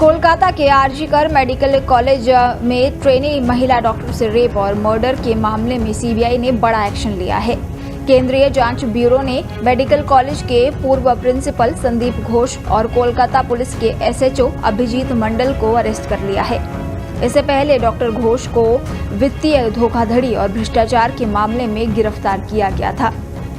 कोलकाता के RG Kar medical college में trainee महिला डॉक्टर से रेप और मर्डर के मामले में सीबीआई ने बड़ा एक्शन लिया है। केंद्रीय जांच ब्यूरो ने मेडिकल कॉलेज के पूर्व प्रिंसिपल संदीप घोष और कोलकाता पुलिस के एसएचओ अभिजीत मंडल को अरेस्ट कर लिया है। इससे पहले डॉक्टर घोष को वित्तीय धोखाधड़ी और भ्रष्टाचार के मामले में गिरफ्तार किया गया था।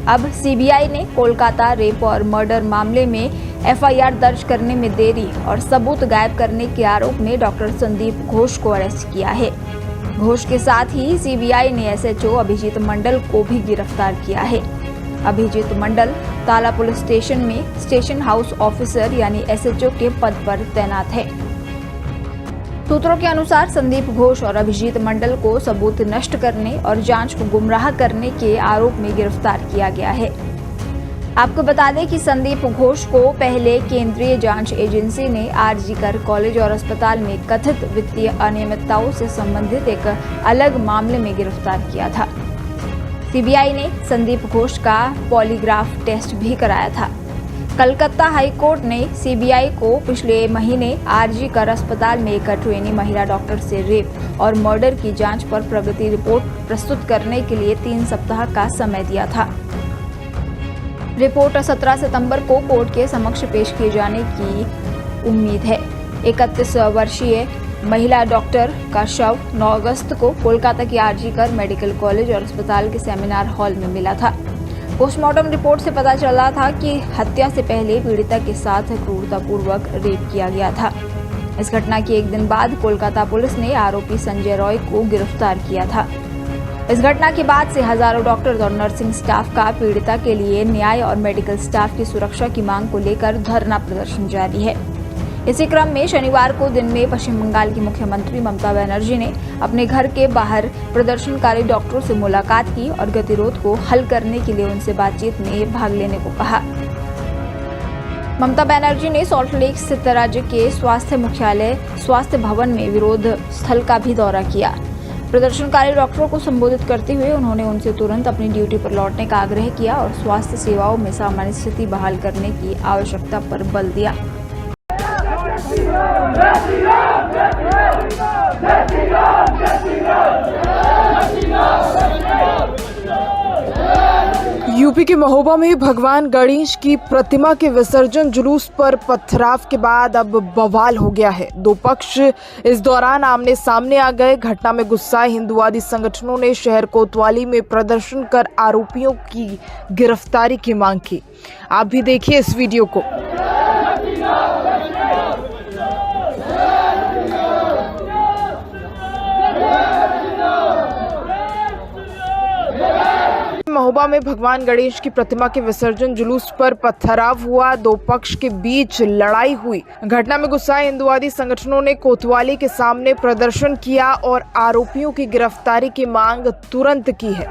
अब सीबीआई ने कोलकाता रेप और मर्डर मामले में एफआईआर दर्ज करने में देरी और सबूत गायब करने के आरोप में डॉक्टर संदीप घोष को अरेस्ट किया है। घोष के साथ ही सीबीआई ने एसएचओ अभिजीत मंडल को भी गिरफ्तार किया है। अभिजीत मंडल ताला पुलिस स्टेशन में स्टेशन हाउस ऑफिसर यानी एसएचओ के पद पर तैनात है। सूत्रों के अनुसार संदीप घोष और अभिजीत मंडल को सबूत नष्ट करने और जांच को गुमराह करने के आरोप में गिरफ्तार किया गया है। आपको बता दें कि संदीप घोष को पहले केंद्रीय जांच एजेंसी ने आरजीकर कॉलेज और अस्पताल में कथित वित्तीय अनियमितताओं से संबंधित एक अलग मामले में गिरफ्तार किया था। सीबीआई ने संदीप घोष का पॉलीग्राफ टेस्ट भी कराया था। कलकत्ता हाई कोर्ट ने सीबीआई को पिछले महीने आरजीकर अस्पताल में एक ट्रेनी महिला डॉक्टर से रेप और मर्डर की जांच पर प्रगति रिपोर्ट प्रस्तुत करने के लिए 3 सप्ताह का समय दिया था। रिपोर्ट 17 सितंबर को कोर्ट के समक्ष पेश किए जाने की उम्मीद है। 31 वर्षीय महिला डॉक्टर का शव 9 अगस्त को कोलकाता के आरजीकर मेडिकल कॉलेज और अस्पताल के सेमिनार हॉल में मिला था। पोस्टमार्टम रिपोर्ट से पता चला था कि हत्या से पहले पीड़िता के साथ क्रूरतापूर्वक रेप किया गया था। इस घटना के एक दिन बाद कोलकाता पुलिस ने आरोपी संजय रॉय को गिरफ्तार किया था। इस घटना के बाद से हजारों डॉक्टर्स और नर्सिंग स्टाफ का पीड़िता के लिए न्याय और मेडिकल स्टाफ की सुरक्षा की मांग को लेकर धरना प्रदर्शन जारी है। इसी क्रम में शनिवार को दिन में पश्चिम बंगाल की मुख्यमंत्री ममता बनर्जी ने अपने घर के बाहर प्रदर्शनकारी डॉक्टरों से मुलाकात की और गतिरोध को हल करने के लिए उनसे बातचीत में भाग लेने को कहा। ममता बनर्जी ने सॉल्ट लेक स्थित राज्य के स्वास्थ्य मुख्यालय स्वास्थ्य भवन में विरोध स्थल का भी दौरा किया। प्रदर्शनकारी डॉक्टरों को संबोधित करते हुए उन्होंने उनसे तुरंत अपनी ड्यूटी पर लौटने का आग्रह किया और स्वास्थ्य सेवाओं में सामान्य स्थिति बहाल करने की आवश्यकता पर बल दिया। यूपी के महोबा में भगवान गणेश की प्रतिमा के विसर्जन जुलूस पर पथराव के बाद अब बवाल हो गया है। 2 पक्ष इस दौरान आमने सामने आ गए। घटना में गुस्साए हिंदुवादी संगठनों ने शहर कोतवाली में प्रदर्शन कर आरोपियों की गिरफ्तारी की मांग की। आप भी देखिए इस वीडियो को। महोबा में भगवान गणेश की प्रतिमा के विसर्जन जुलूस पर पथराव हुआ। 2 पक्ष के बीच लड़ाई हुई। घटना में गुस्साए हिंदुवादी संगठनों ने कोतवाली के सामने प्रदर्शन किया और आरोपियों की गिरफ्तारी की मांग तुरंत की है।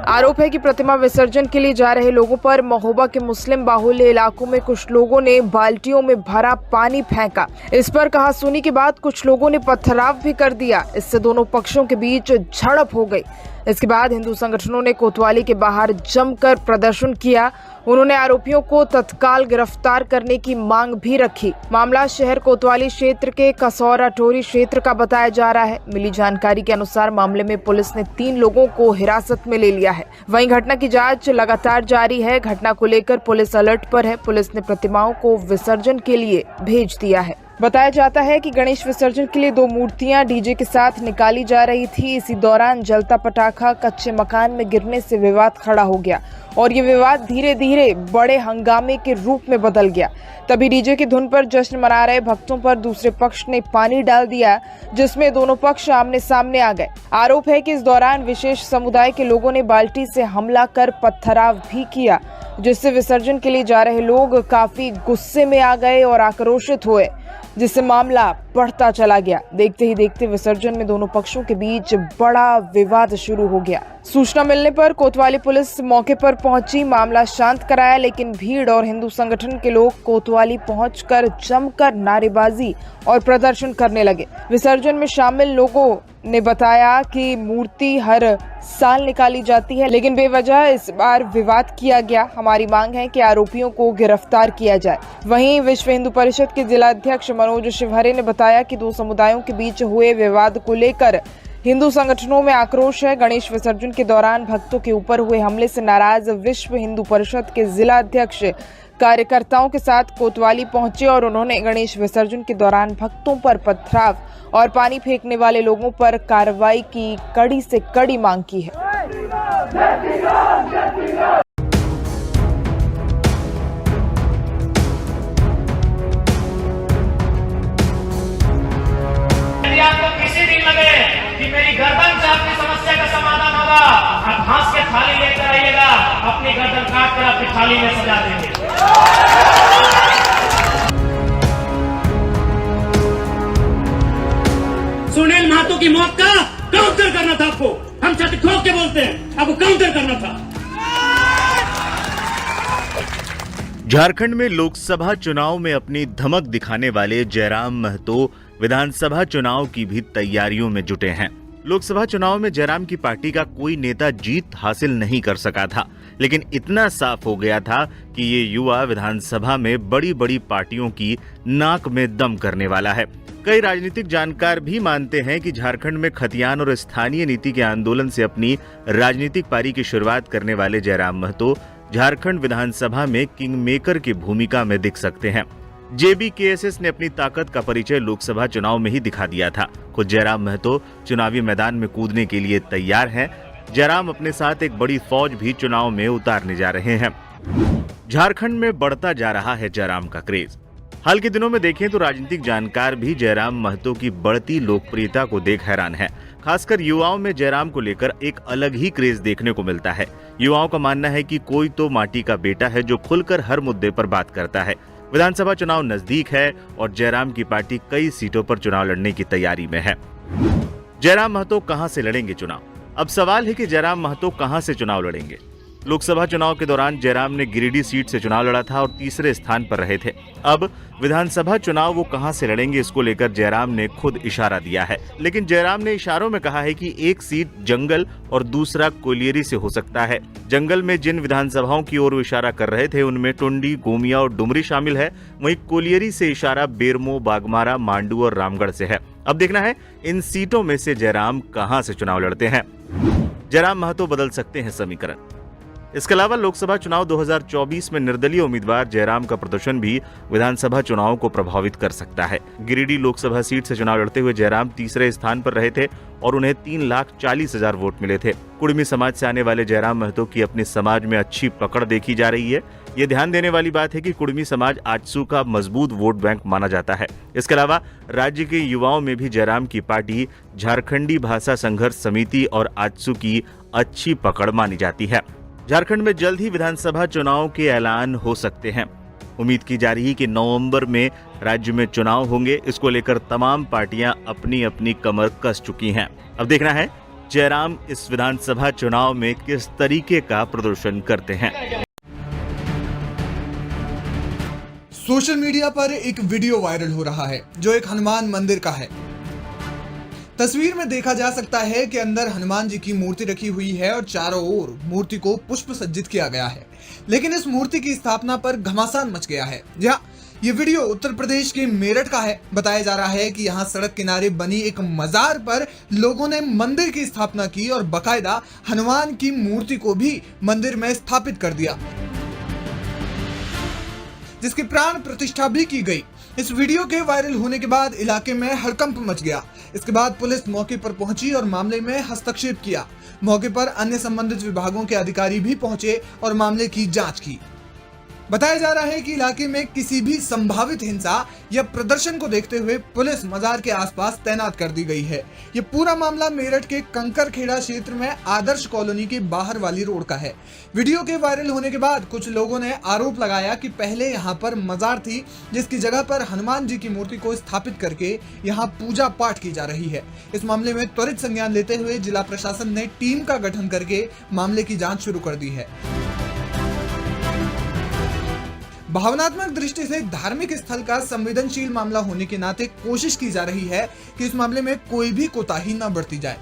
आरोप है कि प्रतिमा विसर्जन के लिए जा रहे लोगों पर महोबा के मुस्लिम बाहुल्य इलाकों में कुछ लोगों ने बाल्टियों में भरा पानी फेंका। इस पर कहासुनी के बाद कुछ लोगों ने पथराव भी कर दिया। इससे दोनों पक्षों के बीच झड़प हो गई। इसके बाद हिंदू संगठनों ने कोतवाली के बाहर जमकर प्रदर्शन किया। उन्होंने आरोपियों को तत्काल गिरफ्तार करने की मांग भी रखी। मामला शहर कोतवाली क्षेत्र के कसौरा टोरी क्षेत्र का बताया जा रहा है। मिली जानकारी के अनुसार मामले में पुलिस ने 3 लोगों को हिरासत में ले लिया है। वहीं घटना की जांच लगातार जारी है। घटना को लेकर पुलिस अलर्ट पर है। पुलिस ने प्रतिमाओं को विसर्जन के लिए भेज दिया है। बताया जाता है कि गणेश विसर्जन के लिए 2 मूर्तियां डीजे के साथ निकाली जा रही थी। इसी दौरान जलता पटाखा कच्चे मकान में गिरने से विवाद खड़ा हो गया और ये विवाद धीरे धीरे बड़े हंगामे के रूप में बदल गया। तभी डीजे की धुन पर जश्न मना रहे भक्तों पर दूसरे पक्ष ने पानी डाल दिया, जिसमें दोनों पक्ष आमने सामने आ गए। आरोप है कि इस दौरान विशेष समुदाय के लोगों ने बाल्टी से हमला कर पथराव भी किया, जिससे विसर्जन के लिए जा रहे लोग काफी गुस्से में आ गए और आक्रोशित हुए, जिससे मामला बढ़ता चला गया। देखते ही देखते विसर्जन में दोनों पक्षों के बीच बड़ा विवाद शुरू हो गया। सूचना मिलने पर कोतवाली पुलिस मौके पर पहुंची, मामला शांत कराया, लेकिन भीड़ और हिंदू संगठन के लोग कोतवाली पहुंचकर जमकर नारेबाजी और प्रदर्शन करने लगे। विसर्जन में शामिल लोगों ने बताया कि मूर्ति हर साल निकाली जाती है, लेकिन बेवजह इस बार विवाद किया गया। हमारी मांग है कि आरोपियों को गिरफ्तार किया जाए। वहीं विश्व हिंदू परिषद के जिलाध्यक्ष मनोज शिवहरे ने बताया कि दो समुदायों के बीच हुए विवाद को लेकर हिंदू संगठनों में आक्रोश है। गणेश विसर्जन के दौरान भक्तों के ऊपर हुए हमले से नाराज विश्व हिंदू परिषद के जिलाध्यक्ष कार्यकर्ताओं के साथ कोतवाली पहुंचे और उन्होंने गणेश विसर्जन के दौरान भक्तों पर पथराव और पानी फेंकने वाले लोगों पर कार्रवाई की कड़ी से कड़ी मांग की है। आपको किसी दिन लगे कि मेरी गर्दन से आपकी समस्या का समाधान होगा, आप घास के थाली लेकर आइएगा, अपनी गर्दन काट कर आपकी थाली में सजा देंगे। सुनील महतो की मौत का काउंटर करना था आपको। हम छत ठोक के बोलते हैं, आपको काउंटर करना था। झारखंड में लोकसभा चुनाव में अपनी धमक दिखाने वाले जयराम महतो विधानसभा चुनाव की भी तैयारियों में जुटे हैं। लोकसभा चुनाव में जयराम की पार्टी का कोई नेता जीत हासिल नहीं कर सका था, लेकिन इतना साफ हो गया था कि ये युवा विधानसभा में बड़ी बड़ी पार्टियों की नाक में दम करने वाला है। कई राजनीतिक जानकार भी मानते हैं कि झारखंड में खतियान और स्थानीय नीति के आंदोलन से अपनी राजनीतिक पारी की शुरुआत करने वाले जयराम महतो झारखंड विधानसभा में किंग मेकर की भूमिका में दिख सकते हैं। JBKSS ने अपनी ताकत का परिचय लोकसभा चुनाव में ही दिखा दिया था। खुद जयराम महतो चुनावी मैदान में कूदने के लिए तैयार हैं। जयराम अपने साथ एक बड़ी फौज भी चुनाव में उतारने जा रहे हैं। झारखंड में बढ़ता जा रहा है जयराम का क्रेज। हाल के दिनों में देखें तो राजनीतिक जानकार भी जयराम महतो की बढ़ती लोकप्रियता को देख हैरान है। खासकर युवाओं में जयराम को लेकर एक अलग ही क्रेज देखने को मिलता है। युवाओं का मानना है कि कोई तो माटी का बेटा है जो खुलकर हर मुद्दे पर बात करता है। विधानसभा चुनाव नजदीक है और जयराम की पार्टी कई सीटों पर चुनाव लड़ने की तैयारी में है। जयराम महतो कहां से लड़ेंगे चुनाव? अब सवाल है कि जयराम महतो कहां से चुनाव लड़ेंगे। लोकसभा चुनाव के दौरान जयराम ने गिरिडीह सीट से चुनाव लड़ा था और तीसरे स्थान पर रहे थे। अब विधानसभा चुनाव वो कहां से लड़ेंगे, इसको लेकर जयराम ने खुद इशारा दिया है। लेकिन जयराम ने इशारों में कहा है कि एक सीट जंगल और दूसरा कोलियरी से हो सकता है। जंगल में जिन विधानसभाओं की ओर वो इशारा कर रहे थे उनमें टुंडी, गोमिया और डुमरी शामिल है। वहीं कोलियरी से इशारा बेरमो, बागमारा, मांडू और रामगढ़ से है। अब देखना है इन सीटों में से जयराम कहां से चुनाव लड़ते हैं। जयराम महतो बदल सकते हैं समीकरण। इसके अलावा लोकसभा चुनाव 2024 में निर्दलीय उम्मीदवार जयराम का प्रदर्शन भी विधानसभा चुनाव को प्रभावित कर सकता है। गिरिडीह लोकसभा सीट से चुनाव लड़ते हुए जयराम तीसरे स्थान पर रहे थे और उन्हें 3,40,000 वोट मिले थे। कुड़मी समाज से आने वाले जयराम महतो की अपने समाज में अच्छी पकड़ देखी जा रही है। ये ध्यान देने वाली बात है कि कुड़मी समाज आजसू का मजबूत वोट बैंक माना जाता है। इसके अलावा राज्य के युवाओं में भी जयराम की पार्टी झारखंडी भाषा संघर्ष समिति और आजसू की अच्छी पकड़ मानी जाती है। झारखंड में जल्द ही विधानसभा चुनाव के ऐलान हो सकते हैं। उम्मीद की जा रही है कि नवंबर में राज्य में चुनाव होंगे। इसको लेकर तमाम पार्टियां अपनी अपनी कमर कस चुकी हैं। अब देखना है जयराम इस विधानसभा चुनाव में किस तरीके का प्रदर्शन करते हैं। सोशल मीडिया पर एक वीडियो वायरल हो रहा है जो एक हनुमान मंदिर का है। तस्वीर में देखा जा सकता है कि अंदर हनुमान जी की मूर्ति रखी हुई है और चारों ओर मूर्ति को पुष्प सज्जित किया गया है। लेकिन इस मूर्ति की स्थापना पर घमासान मच गया है। ये वीडियो उत्तर प्रदेश के मेरठ का है। बताया जा रहा है कि यहाँ सड़क किनारे बनी एक मजार पर लोगों ने मंदिर की स्थापना की और बाकायदा हनुमान की मूर्ति को भी मंदिर में स्थापित कर दिया, जिसकी प्राण प्रतिष्ठा भी की गई। इस वीडियो के वायरल होने के बाद इलाके में हड़कंप मच गया। इसके बाद पुलिस मौके पर पहुंची और मामले में हस्तक्षेप किया। मौके पर अन्य संबंधित विभागों के अधिकारी भी पहुंचे और मामले की जांच की। बताया जा रहा है कि इलाके में किसी भी संभावित हिंसा या प्रदर्शन को देखते हुए पुलिस मजार के आसपास तैनात कर दी गई है। ये पूरा मामला मेरठ के कंकरखेड़ा क्षेत्र में आदर्श कॉलोनी के बाहर वाली रोड का है। वीडियो के वायरल होने के बाद कुछ लोगों ने आरोप लगाया कि पहले यहाँ पर मजार थी, जिसकी जगह पर हनुमान जी की मूर्ति को स्थापित करके यहाँ पूजा पाठ की जा रही है। इस मामले में त्वरित संज्ञान लेते हुए जिला प्रशासन ने टीम का गठन करके मामले की जाँच शुरू कर दी है। भावनात्मक दृष्टि से धार्मिक स्थल का संवेदनशील मामला होने के नाते कोशिश की जा रही है कि इस मामले में कोई भी कोताही न बरती जाए।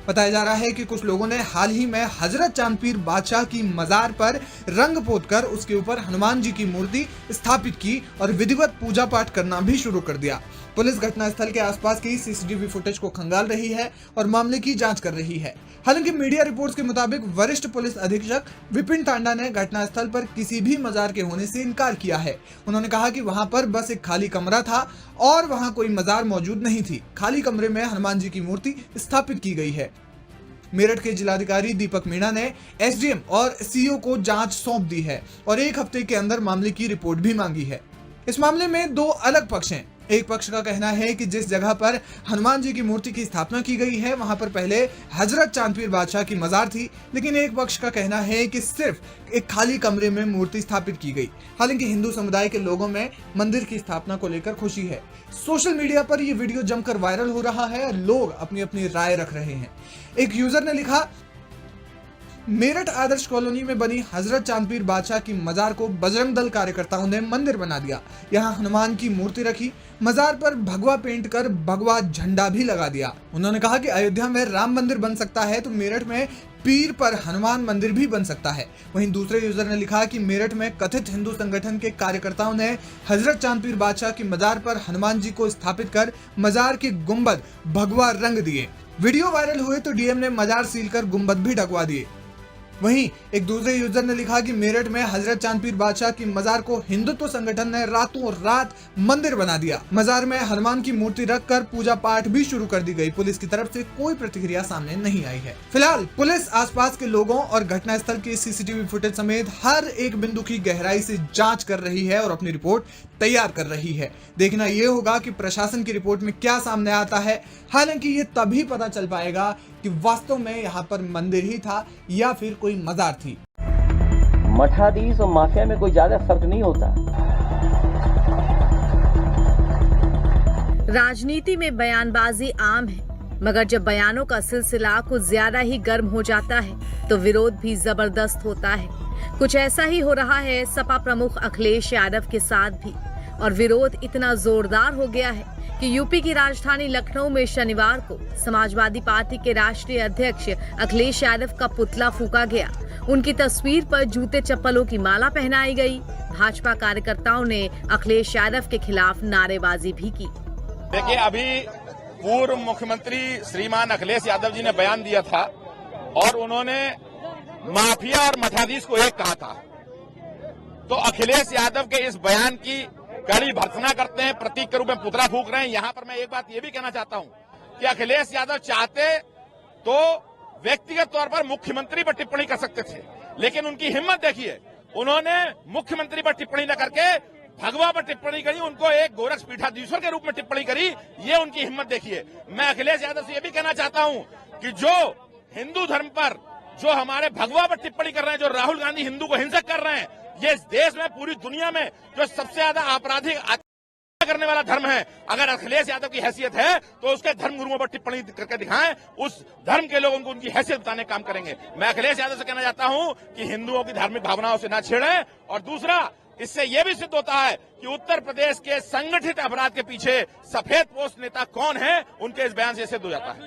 बताया जा रहा है कि कुछ लोगों ने हाल ही में हजरत चांदपीर बादशाह की मजार पर रंग पोतकर उसके ऊपर हनुमान जी की मूर्ति स्थापित की और विधिवत पूजा पाठ करना भी शुरू कर दिया। पुलिस घटनास्थल के आसपास की सीसीटीवी फुटेज को खंगाल रही है और मामले की जांच कर रही है। हालांकि मीडिया रिपोर्ट्स के मुताबिक वरिष्ठ पुलिस अधीक्षक विपिन टांडा ने घटनास्थल पर किसी भी मजार के होने से इनकार किया है। उन्होंने कहा कि वहां पर बस एक खाली कमरा था और वहां कोई मजार मौजूद नहीं थी। खाली कमरे में हनुमान जी की मूर्ति स्थापित की गई है। मेरठ के जिलाधिकारी दीपक मीणा ने एसडीएम और सीओ को जांच सौंप दी है और 1 हफ्ते के अंदर मामले की रिपोर्ट भी मांगी है। इस मामले में 2 अलग पक्ष हैं। एक पक्ष का कहना है कि जिस जगह पर हनुमान जी की मूर्ति की स्थापना की गई है वहां पर पहले हजरत चांदपीर बादशाह की मजार थी, लेकिन एक पक्ष का कहना है कि सिर्फ एक खाली कमरे में मूर्ति स्थापित की गई। हालांकि हिंदू समुदाय के लोगों में मंदिर की स्थापना को लेकर खुशी है। सोशल मीडिया पर यह वीडियो जमकर वायरल हो रहा है और लोग अपनी अपनी राय रख रहे हैं। एक यूजर ने लिखा, मेरठ आदर्श कॉलोनी में बनी हजरत चांदपीर बादशाह की मजार को बजरंग दल कार्यकर्ताओं ने मंदिर बना दिया। यहाँ हनुमान की मूर्ति रखी, मजार पर भगवा पेंट कर भगवा झंडा भी लगा दिया। उन्होंने कहा कि अयोध्या में राम मंदिर बन सकता है तो मेरठ में पीर पर हनुमान मंदिर भी बन सकता है। वहीं दूसरे यूजर ने लिखा कि मेरठ में कथित हिंदू संगठन के कार्यकर्ताओं ने हजरत चांदपीर बादशाह की मजार पर हनुमान जी को स्थापित कर मजार के गुंबद भगवा रंग दिए। वीडियो वायरल हुए तो डीएम ने मजार सील कर गुंबद भी ढकवा दिए। वहीं एक दूसरे यूजर ने लिखा कि मेरठ में हजरत चांदपीर बादशाह की मजार को हिंदुत्व संगठन ने रातों रात मंदिर बना दिया। मजार में हनुमान की मूर्ति रखकर पूजा पाठ भी शुरू कर दी गई। पुलिस की तरफ से कोई प्रतिक्रिया सामने नहीं आई है। फिलहाल पुलिस आसपास के लोगों और घटनास्थल के सीसीटीवी फुटेज समेत हर एक बिंदु की गहराई से जांच कर रही है और अपनी रिपोर्ट तैयार कर रही है। देखना यह होगा कि प्रशासन की रिपोर्ट में क्या सामने आता है। हालांकि ये तभी पता चल पाएगा कि वास्तव में यहाँ पर मंदिर ही था या फिर कोई मजार थी। मठाधीश और माफिया में कोई ज्यादा फर्क नहीं होता। राजनीति में बयानबाजी आम है, मगर जब बयानों का सिलसिला कुछ ज्यादा ही गर्म हो जाता है तो विरोध भी जबरदस्त होता है। कुछ ऐसा ही हो रहा है सपा प्रमुख अखिलेश यादव के साथ भी, और विरोध इतना जोरदार हो गया है कि यूपी की राजधानी लखनऊ में शनिवार को समाजवादी पार्टी के राष्ट्रीय अध्यक्ष अखिलेश यादव का पुतला फूंका गया। उनकी तस्वीर पर जूते चप्पलों की माला पहनाई गई। भाजपा कार्यकर्ताओं ने अखिलेश यादव के खिलाफ नारेबाजी भी की। देखिए, अभी पूर्व मुख्यमंत्री श्रीमान अखिलेश यादव जी ने बयान दिया था और उन्होंने माफिया और मठाधीश को एक कहा था। तो अखिलेश यादव के इस बयान की कड़ी भर्त्सना करते हैं, प्रतीक के रूप में पुतला फूंक रहे हैं। यहां पर मैं एक बात ये भी कहना चाहता हूं कि अखिलेश यादव चाहते तो व्यक्तिगत तौर पर मुख्यमंत्री पर टिप्पणी कर सकते थे, लेकिन उनकी हिम्मत देखिए, उन्होंने मुख्यमंत्री पर टिप्पणी न करके भगवा पर टिप्पणी करी, उनको एक गोरक्ष पीठाधीश्वर के रूप में टिप्पणी करी। ये उनकी हिम्मत देखिए। मैं अखिलेश यादव से ये भी कहना चाहता हूं कि जो हिंदू धर्म पर, जो हमारे भगवा पर टिप्पणी कर रहे हैं, जो राहुल गांधी हिंदू को हिंसक कर रहे हैं, ये इस देश में पूरी दुनिया में जो सबसे ज्यादा आपराधिक करने वाला धर्म है, अगर अखिलेश यादव की हैसियत है तो उसके धर्म गुरुओं पर टिप्पणी करके दिखाएं, उस धर्म के लोगों को उनकी हैसियत बताने काम करेंगे। मैं अखिलेश यादव से कहना चाहता हूं कि हिंदुओं की धार्मिक भावनाओं से ना छेड़ें। और दूसरा, इससे यह भी सिद्ध होता है कि उत्तर प्रदेश के संगठित अपराध के पीछे सफेद पोस्ट नेता कौन है, उनके इस बयान से सिद्ध हो जाता है।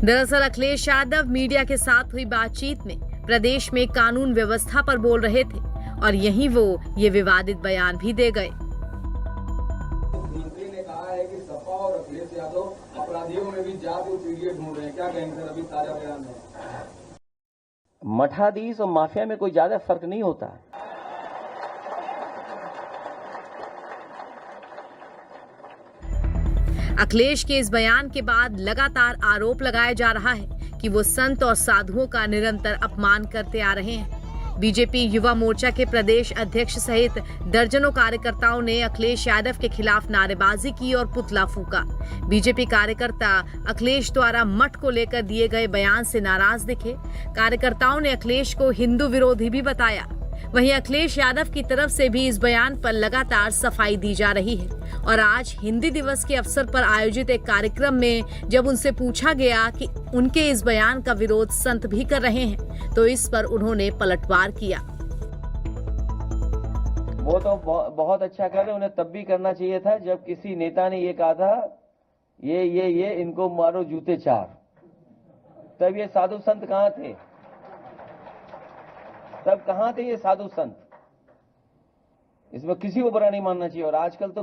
दरअसल अखिलेश यादव मीडिया के साथ हुई बातचीत में प्रदेश में कानून व्यवस्था पर बोल रहे थे और यहीं वो ये विवादित बयान भी दे गए। मंत्री ने कहा है कि सपा और अखिलेश यादव अपराधियों में भी जात और पीढ़ी ढूंढ रहे हैं, क्या कहेंगे सर? अभी ताजा बयान है। मठाधीश और माफिया में कोई ज्यादा फर्क नहीं होता। अखिलेश के इस बयान के बाद लगातार आरोप लगाया जा रहा है कि वो संत और साधुओं का निरंतर अपमान करते आ रहे हैं। बीजेपी युवा मोर्चा के प्रदेश अध्यक्ष सहित दर्जनों कार्यकर्ताओं ने अखिलेश यादव के खिलाफ नारेबाजी की और पुतला फूका। बीजेपी कार्यकर्ता अखिलेश द्वारा मठ को लेकर दिए गए बयान से नाराज दिखे। कार्यकर्ताओं ने अखिलेश को हिंदू विरोधी भी बताया। वहीं अखिलेश यादव की तरफ से भी इस बयान पर लगातार सफाई दी जा रही है और आज हिंदी दिवस के अवसर पर आयोजित एक कार्यक्रम में जब उनसे पूछा गया कि उनके इस बयान का विरोध संत भी कर रहे हैं तो इस पर उन्होंने पलटवार किया। वो तो बहुत अच्छा कर रहे, उन्हें तब भी करना चाहिए था जब किसी नेता ने ये कहा था ये इनको मारो जूते चार। तब ये साधु संत कहाँ थे? तब कहाँ थे ये साधु संत? इसमें किसी को बुरा नहीं मानना चाहिए। और आजकल तो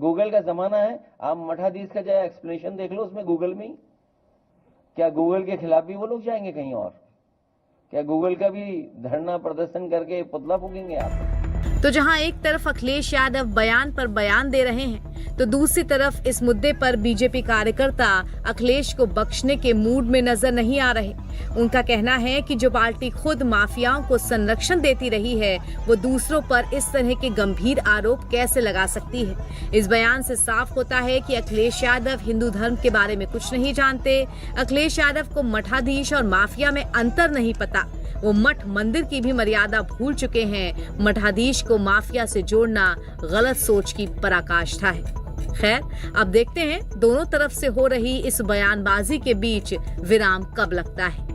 गूगल का जमाना है, आप मठाधीश का चाहे एक्सप्लेनेशन देख लो उसमें गूगल में ही। क्या गूगल के खिलाफ भी वो लोग जाएंगे कहीं और? क्या गूगल का भी धरना प्रदर्शन करके पुतला फूकेंगे आप? तो जहां एक तरफ अखिलेश यादव बयान पर बयान दे रहे हैं तो दूसरी तरफ इस मुद्दे पर बीजेपी कार्यकर्ता अखिलेश को बख्शने के मूड में नजर नहीं आ रहे। उनका कहना है कि जो पार्टी खुद माफियाओं को संरक्षण देती रही है वो दूसरों पर इस तरह के गंभीर आरोप कैसे लगा सकती है। इस बयान से साफ होता है कि अखिलेश यादव हिंदू धर्म के बारे में कुछ नहीं जानते। अखिलेश यादव को मठाधीश और माफिया में अंतर नहीं पता। वो मठ मंदिर की भी मर्यादा भूल चुके हैं। मठाधीश को माफिया से जोड़ना गलत सोच की पराकाष्ठा है। खैर, अब देखते हैं दोनों तरफ से हो रही इस बयानबाजी के बीच विराम कब लगता है।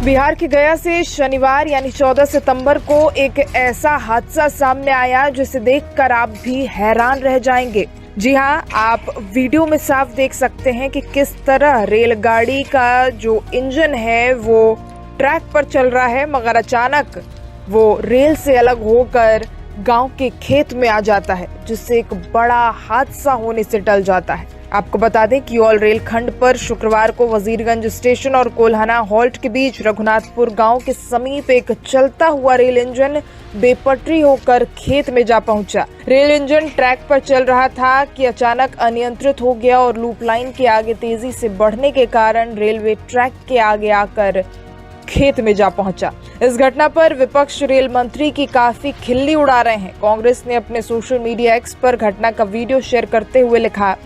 बिहार के गया से शनिवार यानी 14 सितंबर को एक ऐसा हादसा सामने आया जिसे देखकर आप भी हैरान रह जाएंगे। जी हाँ, आप वीडियो में साफ देख सकते हैं कि किस तरह रेलगाड़ी का जो इंजन है वो ट्रैक पर चल रहा है, मगर अचानक वो रेल से अलग होकर गांव के खेत में आ जाता है, जिससे एक बड़ा हादसा होने से टल जाता है। आपको बता दें कि ऑल रेलखंड पर शुक्रवार को वजीरगंज स्टेशन और कोल्हाना हॉल्ट के बीच रघुनाथपुर गांव के समीप एक चलता हुआ रेल इंजन बेपटरी होकर खेत में जा पहुंचा। रेल इंजन ट्रैक पर चल रहा था कि अचानक अनियंत्रित हो गया और लूप लाइन के आगे तेजी से बढ़ने के कारण रेलवे ट्रैक के आगे आकर खेत में जा पहुंचा। इस घटना पर विपक्ष रेल मंत्री की काफी खिल्ली उड़ा रहे हैं। कांग्रेस ने अपने सोशल मीडिया एक्स पर घटना का वीडियो शेयर करते हुए लिखा,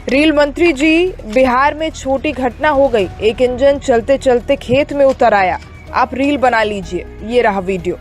रेल मंत्री जी, बिहार में छोटी घटना हो गई। एक इंजन चलते चलते खेत में उतर आया। आप रील बना लीजिए। ये रहा वीडियो।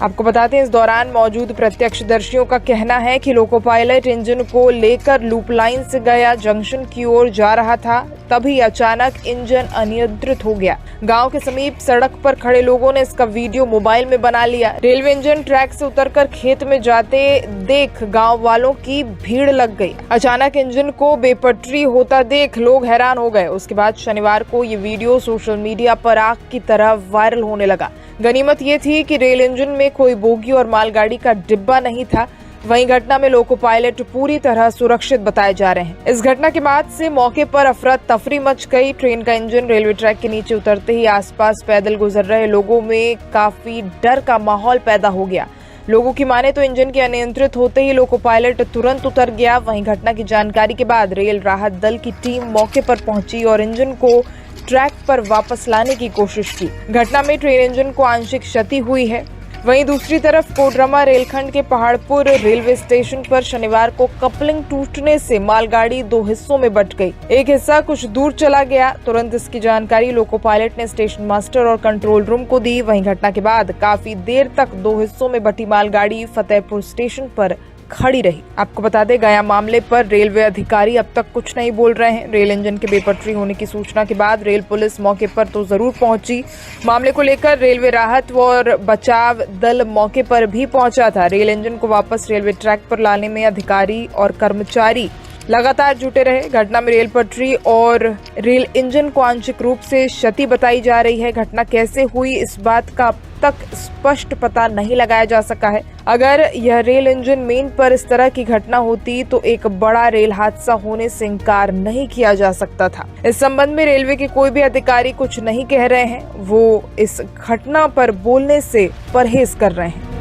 आपको बताते हैं, इस दौरान मौजूद प्रत्यक्षदर्शियों का कहना है कि लोको पायलट इंजन को लेकर लूप लाइन से गया जंक्शन की ओर जा रहा था, तभी अचानक इंजन अनियंत्रित हो गया। गांव के समीप सड़क पर खड़े लोगों ने इसका वीडियो मोबाइल में बना लिया। रेलवे इंजन ट्रैक से उतरकर खेत में जाते देख गांव वालों की भीड़ लग गई। अचानक इंजन को बेपटरी होता देख लोग हैरान हो गए। उसके बाद शनिवार को ये वीडियो सोशल मीडिया पर आग की तरह वायरल होने लगा। गनीमत ये थी कि रेल इंजन में कोई बोगी और मालगाड़ी का डिब्बा नहीं था। वहीं घटना में लोको पायलट पूरी तरह सुरक्षित बताए जा रहे हैं। इस घटना के बाद से मौके पर अफरा तफरी मच गई। ट्रेन का इंजन रेलवे ट्रैक के नीचे उतरते ही आसपास पैदल गुजर रहे लोगों में काफी डर का माहौल पैदा हो गया। लोगों की माने तो इंजन के अनियंत्रित होते ही लोको पायलट तुरंत उतर गया। वहीं घटना की जानकारी के बाद रेल राहत दल की टीम मौके पर पहुंची और इंजन को ट्रैक पर वापस लाने की कोशिश की। घटना में ट्रेन इंजन को आंशिक क्षति हुई है। वहीं दूसरी तरफ कोडरमा रेलखंड के पहाड़पुर रेलवे स्टेशन पर शनिवार को कपलिंग टूटने से मालगाड़ी दो हिस्सों में बंट गई। एक हिस्सा कुछ दूर चला गया। तुरंत इसकी जानकारी लोको पायलट ने स्टेशन मास्टर और कंट्रोल रूम को दी। वहीं घटना के बाद काफी देर तक दो हिस्सों में बटी मालगाड़ी फतेहपुर स्टेशन पर खड़ी रही। आपको बता दें, गया मामले पर रेलवे अधिकारी अब तक कुछ नहीं बोल रहे हैं। रेल इंजन के बेपटरी होने की सूचना के बाद रेल पुलिस मौके पर तो जरूर पहुंची। मामले को लेकर रेलवे राहत और बचाव दल मौके पर भी पहुंचा था। रेल इंजन को वापस रेलवे ट्रैक पर लाने में अधिकारी और कर्मचारी लगातार जुटे रहे। घटना में रेल पटरी और रेल इंजन को आंशिक रूप से क्षति बताई जा रही है। घटना कैसे हुई इस बात का अब तक स्पष्ट पता नहीं लगाया जा सका है। अगर यह रेल इंजन मेन पर इस तरह की घटना होती तो एक बड़ा रेल हादसा होने से इनकार नहीं किया जा सकता था। इस संबंध में रेलवे के कोई भी अधिकारी कुछ नहीं कह रहे हैं। वो इस घटना पर बोलने से परहेज कर रहे हैं।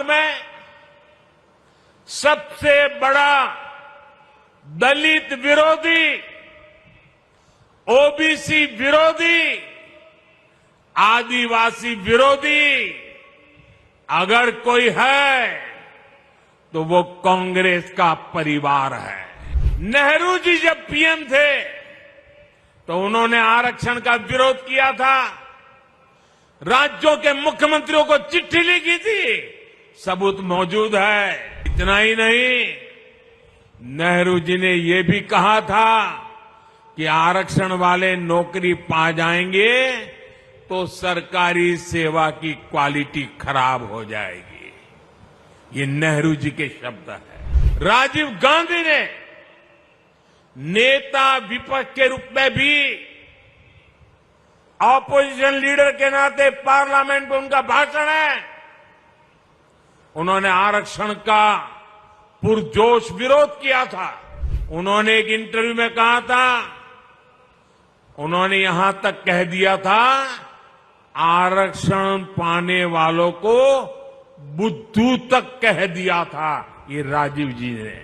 में सबसे बड़ा दलित विरोधी, ओबीसी विरोधी, आदिवासी विरोधी अगर कोई है तो वो कांग्रेस का परिवार है। नेहरू जी जब पीएम थे तो उन्होंने आरक्षण का विरोध किया था, राज्यों के मुख्यमंत्रियों को चिट्ठी लिखी थी, सबूत मौजूद है। इतना ही नहीं, नेहरू जी ने ये भी कहा था कि आरक्षण वाले नौकरी पा जाएंगे तो सरकारी सेवा की क्वालिटी खराब हो जाएगी। ये नेहरू जी के शब्द है। राजीव गांधी ने नेता विपक्ष के रूप में भी, ऑपोजिशन लीडर के नाते पार्लियामेंट में उनका भाषण है, उन्होंने आरक्षण का पुरजोश विरोध किया था। उन्होंने एक इंटरव्यू में कहा था, उन्होंने यहां तक कह दिया था, आरक्षण पाने वालों को बुद्धू तक कह दिया था ये राजीव जी ने।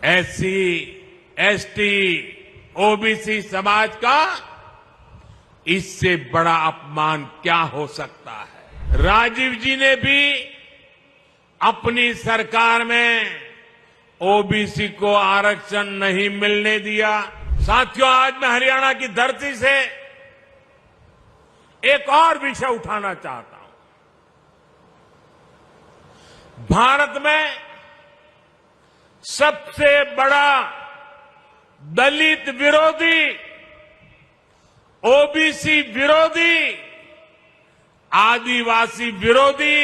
एससी, एसटी, ओबीसी समाज का इससे बड़ा अपमान क्या हो सकता है। राजीव जी ने भी अपनी सरकार में ओबीसी को आरक्षण नहीं मिलने दिया। साथियों, आज मैं हरियाणा की धरती से एक और विषय उठाना चाहता हूं। भारत में सबसे बड़ा दलित विरोधी, ओबीसी विरोधी, आदिवासी विरोधी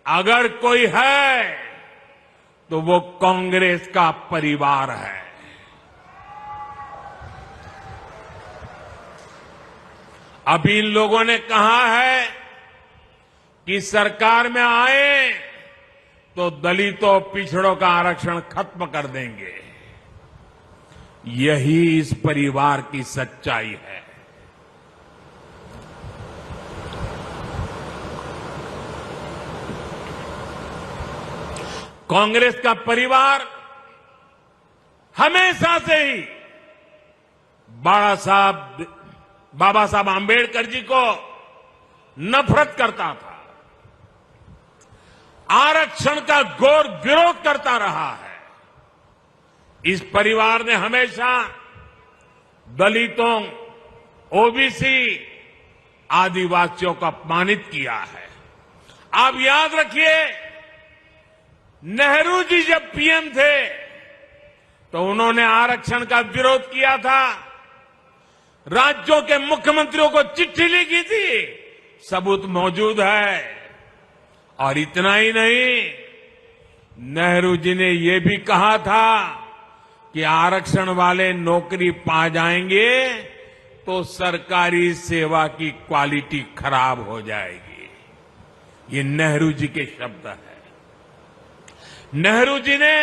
अगर कोई है तो वो कांग्रेस का परिवार है। अभी इन लोगों ने कहा है कि सरकार में आए तो दलितों, पिछड़ों का आरक्षण खत्म कर देंगे। यही इस परिवार की सच्चाई है। कांग्रेस का परिवार हमेशा से ही बाबा साहब आंबेडकर जी को नफरत करता था, आरक्षण का घोर विरोध करता रहा है। इस परिवार ने हमेशा दलितों, ओबीसी, आदिवासियों को अपमानित किया है। आप याद रखिए, नेहरू जी जब पीएम थे तो उन्होंने आरक्षण का विरोध किया था, राज्यों के मुख्यमंत्रियों को चिट्ठी लिखी थी, सबूत मौजूद है। और इतना ही नहीं, नेहरू जी ने यह भी कहा था कि आरक्षण वाले नौकरी पा जाएंगे तो सरकारी सेवा की क्वालिटी खराब हो जाएगी। ये नेहरू जी के शब्द है। नेहरू जी ने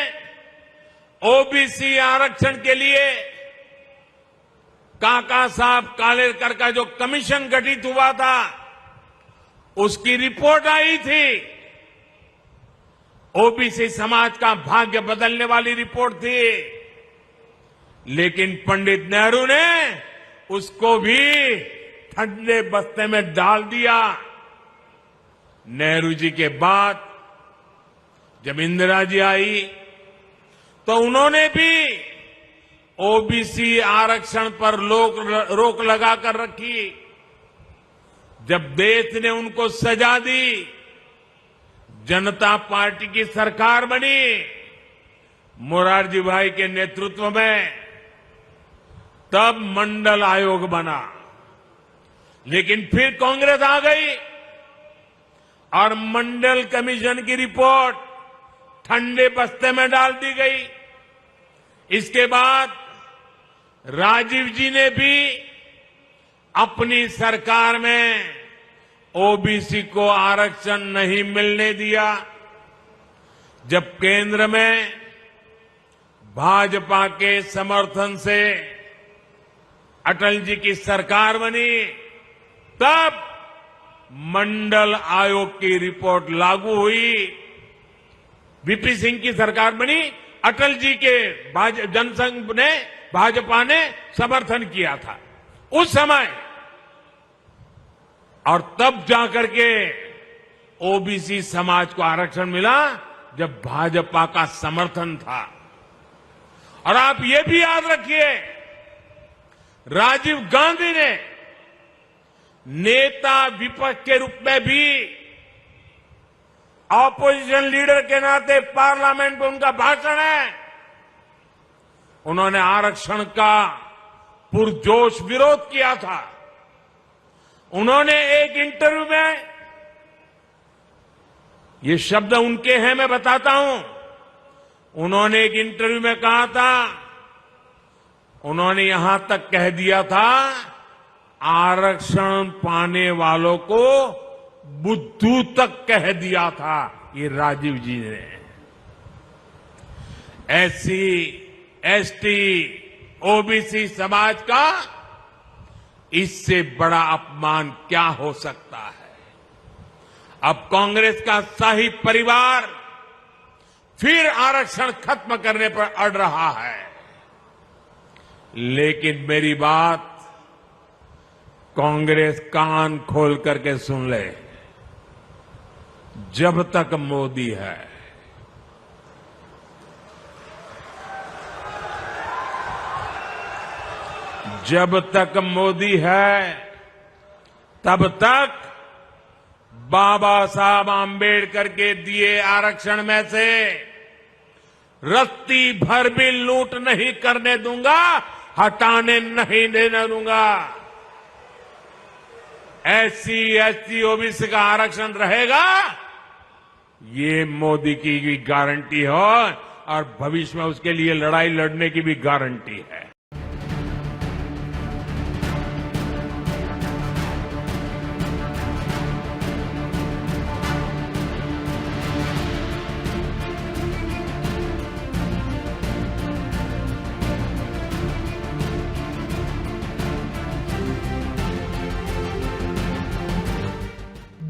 ओबीसी आरक्षण के लिए काका साहब कालेलकर का जो कमीशन गठित हुआ था, उसकी रिपोर्ट आई थी। ओबीसी समाज का भाग्य बदलने वाली रिपोर्ट थी, लेकिन पंडित नेहरू ने उसको भी ठंडे बस्ते में डाल दिया। नेहरू जी के बाद जब इंदिरा जी आई तो उन्होंने भी ओबीसी आरक्षण पर रोक लगा कर रखी। जब देश ने उनको सजा दी, जनता पार्टी की सरकार बनी, मोरारजी भाई के नेतृत्व में, तब मंडल आयोग बना। लेकिन फिर कांग्रेस आ गई और मंडल कमीशन की रिपोर्ट ठंडे बस्ते में डाल दी गई। इसके बाद राजीव जी ने भी अपनी सरकार में ओबीसी को आरक्षण नहीं मिलने दिया। जब केंद्र में भाजपा के समर्थन से अटल जी की सरकार बनी, तब मंडल आयोग की रिपोर्ट लागू हुई, वीपी सिंह की सरकार बनी, अटल जी के जनसंघ ने, भाजपा ने समर्थन किया था उस समय, और तब जाकर के ओबीसी समाज को आरक्षण मिला जब भाजपा का समर्थन था। और आप ये भी याद रखिए, राजीव गांधी ने नेता विपक्ष के रूप में भी, ऑपोजिशन लीडर के नाते पार्लियामेंट में उनका भाषण है, उन्होंने आरक्षण का पुरजोश विरोध किया था। उन्होंने एक इंटरव्यू में, ये शब्द उनके हैं, मैं बताता हूं, उन्होंने एक इंटरव्यू में कहा था, उन्होंने यहां तक कह दिया था, आरक्षण पाने वालों को बुद्धू तक कह दिया था ये राजीव जी ने। एससी, एसटी, ओबीसी समाज का इससे बड़ा अपमान क्या हो सकता है। अब कांग्रेस का शाही परिवार फिर आरक्षण खत्म करने पर अड़ रहा है, लेकिन मेरी बात कांग्रेस कान खोल करके सुन ले, जब तक मोदी है, जब तक मोदी है, तब तक बाबा साहब आंबेडकर के दिए आरक्षण में से रत्ती भर भी लूट नहीं करने दूंगा, हटाने नहीं देने दूंगा। एससी, एसटी, ओबीसी का आरक्षण रहेगा, ये मोदी की भी गारंटी हो, और भविष्य में उसके लिए लड़ाई लड़ने की भी गारंटी है।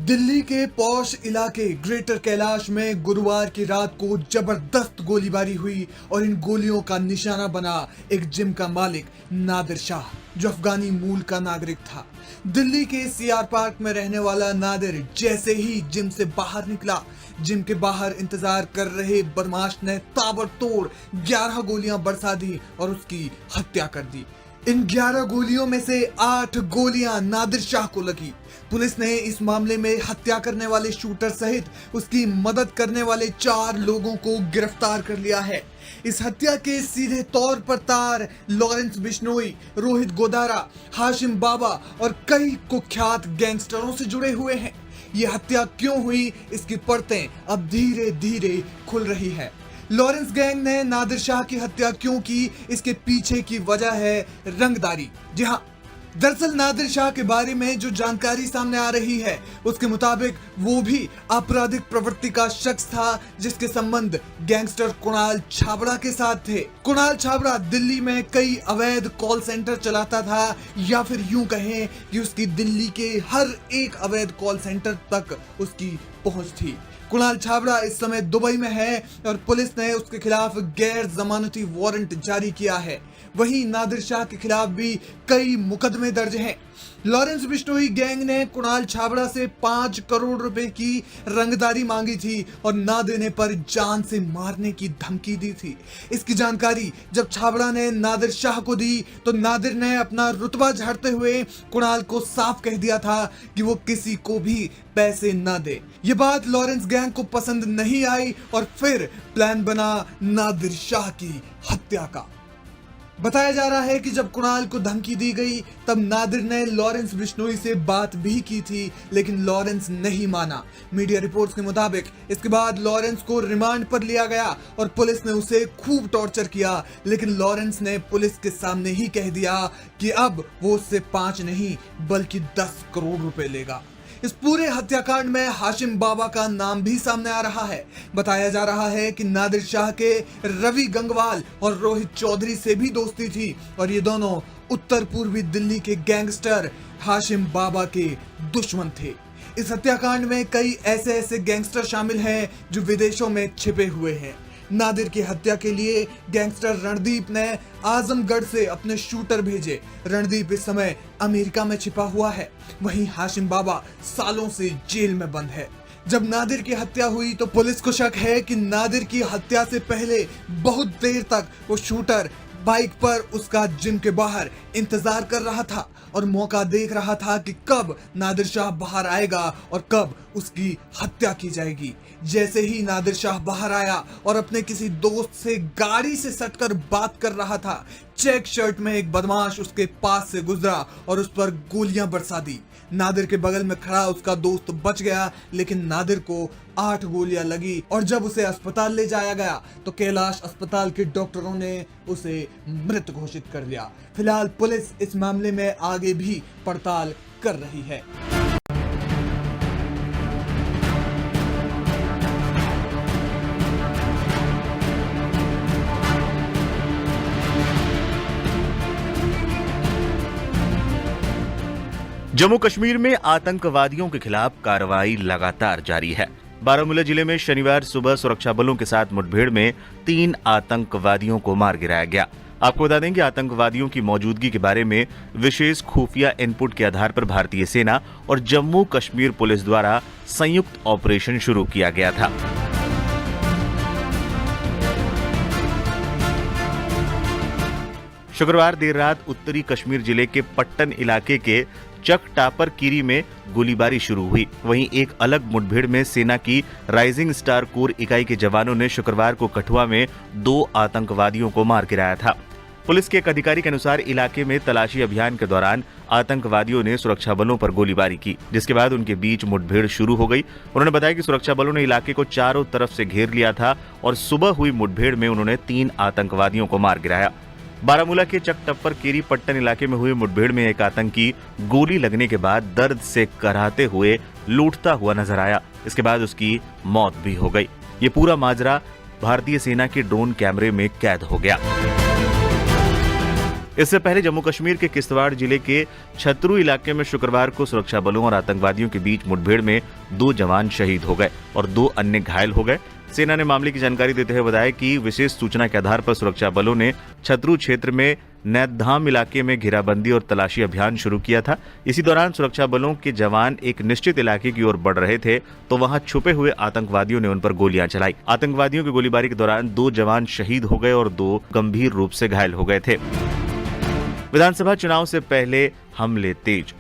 दिल्ली के पॉश इलाके ग्रेटर कैलाश में गुरुवार की रात को जबरदस्त गोलीबारी हुई और इन गोलियों का निशाना बना एक जिम का मालिक नादिर शाह, जो अफगानी मूल का नागरिक था। दिल्ली के सीआर पार्क में रहने वाला नादिर जैसे ही जिम से बाहर निकला, जिम के बाहर इंतजार कर रहे बदमाश ने ताबड़तोड़ 11 गोलियां बरसा दी और उसकी हत्या कर दी। इन 11 गोलियों में से 8 गोलियां नादिर शाह को लगी। पुलिस ने इस मामले में हत्या करने वाले शूटर सहित उसकी मदद करने वाले 4 लोगों को गिरफ्तार कर लिया है। इस हत्या के सीधे तौर पर तार लॉरेंस बिश्नोई, रोहित गोदारा, हाशिम बाबा और कई कुख्यात गैंगस्टरों से जुड़े हुए हैं। ये हत्या क्यों हुई, इसकी परतें अब धीरे धीरे खुल रही है। लॉरेंस गैंग ने नादिर शाह की हत्या क्यों की, इसके पीछे की वजह है रंगदारी। जी हाँ, दरअसल नादिर शाह के बारे में जो जानकारी सामने आ रही है, उसके मुताबिक वो भी आपराधिक प्रवृत्ति का शख्स था, जिसके संबंध गैंगस्टर कुणाल छाबड़ा के साथ थे। कुणाल छाबड़ा दिल्ली में कई अवैध कॉल सेंटर चलाता था, या फिर यूं कहें कि उसकी दिल्ली के हर एक अवैध कॉल सेंटर तक उसकी पहुंच थी। कुणाल छाबड़ा इस समय दुबई में है और पुलिस ने उसके खिलाफ गैर जमानती वारंट जारी किया है। वहीं नादिर शाह के खिलाफ भी कई मुकदमे दर्ज हैं। लॉरेंस बिश्नोई गैंग ने कुणाल छाबड़ा से 5 करोड़ रुपए की रंगदारी मांगी थी और ना देने पर जान से मारने की धमकी दी थी। इसकी जानकारी जब छाबड़ा ने नादिर शाह को दी तो नादिर ने अपना रुतबा झाड़ते हुए कुणाल को साफ कह दिया था कि वो किसी को भी पैसे न दे। ये बात लॉरेंस गैंग को पसंद नहीं आई और फिर प्लान बना नादिर शाह की हत्या का। बताया जा रहा है कि जब कुणाल को धमकी दी गई तब नादिर ने लॉरेंस बिश्नोई से बात भी की थी, लेकिन लॉरेंस नहीं माना। मीडिया रिपोर्ट्स के मुताबिक इसके बाद लॉरेंस को रिमांड पर लिया गया और पुलिस ने उसे खूब टॉर्चर किया, लेकिन लॉरेंस ने पुलिस के सामने ही कह दिया कि अब वो उससे 5 नहीं बल्कि 10 करोड़ रुपए लेगा। इस पूरे हत्याकांड में हाशिम बाबा का नाम भी सामने आ रहा है। बताया जा रहा है कि नादिर शाह के रवि गंगवाल और रोहित चौधरी से भी दोस्ती थी और ये दोनों उत्तर पूर्वी दिल्ली के गैंगस्टर हाशिम बाबा के दुश्मन थे। इस हत्याकांड में कई ऐसे गैंगस्टर शामिल हैं जो विदेशों में छिपे हुए हैं। नादिर की हत्या के लिए गैंगस्टर रणदीप ने आजमगढ़ से अपने शूटर भेजे। रणदीप इस समय अमेरिका में छिपा हुआ है, वहीं हाशिम बाबा सालों से जेल में बंद है। जब नादिर की हत्या हुई तो पुलिस को शक है कि नादिर की हत्या से पहले बहुत देर तक वो शूटर बाइक पर उसका जिम के बाहर इंतजार कर रहा था और मौका देख रहा था कि कब नादिर शाह बाहर आएगा और कब उसकी हत्या की जाएगी। जैसे ही नादिर शाह बाहर आया और अपने किसी दोस्त से गाड़ी से सटकर बात कर रहा था, चेक शर्ट में एक बदमाश उसके पास से गुजरा और उस पर गोलियां बरसा दी। नादिर के बगल में खड़ा उसका दोस्त बच गया, लेकिन नादिर को 8 गोलियां लगी और जब उसे अस्पताल ले जाया गया तो कैलाश अस्पताल के डॉक्टरों ने उसे मृत घोषित कर दिया। फिलहाल पुलिस इस मामले में आगे भी पड़ताल कर रही है। जम्मू कश्मीर में आतंकवादियों के खिलाफ कार्रवाई लगातार जारी है। बारामूला जिले में शनिवार सुबह सुरक्षा बलों के साथ मुठभेड़ में 3 आतंकवादियों को मार गिराया गया। आपको बता दें कि आतंकवादियों की मौजूदगी के बारे में विशेष खुफिया इनपुट के आधार पर भारतीय सेना और जम्मू कश्मीर पुलिस द्वारा संयुक्त ऑपरेशन शुरू किया गया था। शुक्रवार देर रात उत्तरी कश्मीर जिले के पट्टन इलाके के चक टापर कीरी में गोलीबारी शुरू हुई। वहीं एक अलग मुठभेड़ में सेना की राइजिंग स्टार कोर इकाई के जवानों ने शुक्रवार को कठुआ में 2 आतंकवादियों को मार गिराया था। पुलिस के एक अधिकारी के अनुसार इलाके में तलाशी अभियान के दौरान आतंकवादियों ने सुरक्षा बलों पर गोलीबारी की, जिसके बाद उनके बीच मुठभेड़ शुरू हो गई। उन्होंने बताया कि सुरक्षा बलों ने इलाके को चारों तरफ से घेर लिया था और सुबह हुई मुठभेड़ में उन्होंने 3 आतंकवादियों को मार गिराया। बारामूला के चकटप्पर केरी पट्टन इलाके में हुई मुठभेड़ में एक आतंकी गोली लगने के बाद दर्द से कराहते हुए लूटता हुआ नजर आया। इसके बाद उसकी मौत भी हो गई। ये पूरा माजरा भारतीय सेना के ड्रोन कैमरे में कैद हो गया। इससे पहले जम्मू कश्मीर के किश्तवाड़ जिले के छतरू इलाके में शुक्रवार को सुरक्षा बलों और आतंकवादियों के बीच मुठभेड़ में 2 जवान शहीद हो गए और 2 अन्य घायल हो गए। सेना ने मामले की जानकारी देते हुए बताया कि विशेष सूचना के आधार पर सुरक्षा बलों ने छतरू क्षेत्र में नैतधाम इलाके में घेराबंदी और तलाशी अभियान शुरू किया था। इसी दौरान सुरक्षा बलों के जवान एक निश्चित इलाके की ओर बढ़ रहे थे तो वहां छुपे हुए आतंकवादियों ने उन पर गोलियां चलाई। आतंकवादियों की गोलीबारी के दौरान 2 जवान शहीद हो गए और 2 गंभीर रूप से घायल हो गए थे। विधानसभा चुनाव से पहले हमले तेज।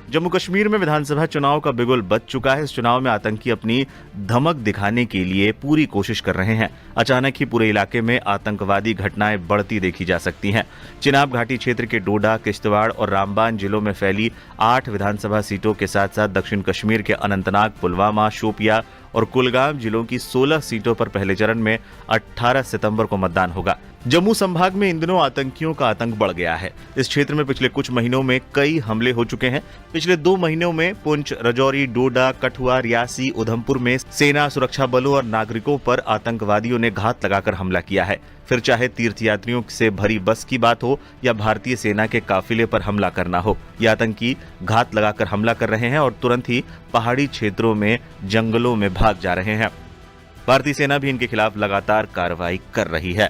जम्मू कश्मीर में विधानसभा चुनाव का बिगुल बज चुका है। इस चुनाव में आतंकी अपनी धमक दिखाने के लिए पूरी कोशिश कर रहे हैं। अचानक ही पूरे इलाके में आतंकवादी घटनाएं बढ़ती देखी जा सकती हैं। चिनाब घाटी क्षेत्र के डोडा, किश्तवाड़ और रामबान जिलों में फैली 8 विधानसभा सीटों के साथ साथ दक्षिण कश्मीर के अनंतनाग, पुलवामा, शोपिया और कुलगाम जिलों की 16 सीटों पर पहले चरण में 18 सितंबर को मतदान होगा। जम्मू संभाग में इन दिनों आतंकियों का आतंक बढ़ गया है। इस क्षेत्र में पिछले कुछ महीनों में कई हमले हो चुके हैं। पिछले 2 महीनों में पुंछ, रजौरी, डोडा, कठुआ, रियासी, उधमपुर में सेना, सुरक्षा बलों और नागरिकों पर आतंकवादियों ने घात लगाकर हमला किया है। फिर चाहे तीर्थयात्रियों से भरी बस की बात हो या भारतीय सेना के काफिले पर हमला करना हो, ये आतंकी घात लगाकर हमला कर रहे हैं और तुरंत ही पहाड़ी क्षेत्रों में, जंगलों में भाग जा रहे हैं। भारतीय सेना भी इनके खिलाफ लगातार कार्रवाई कर रही है।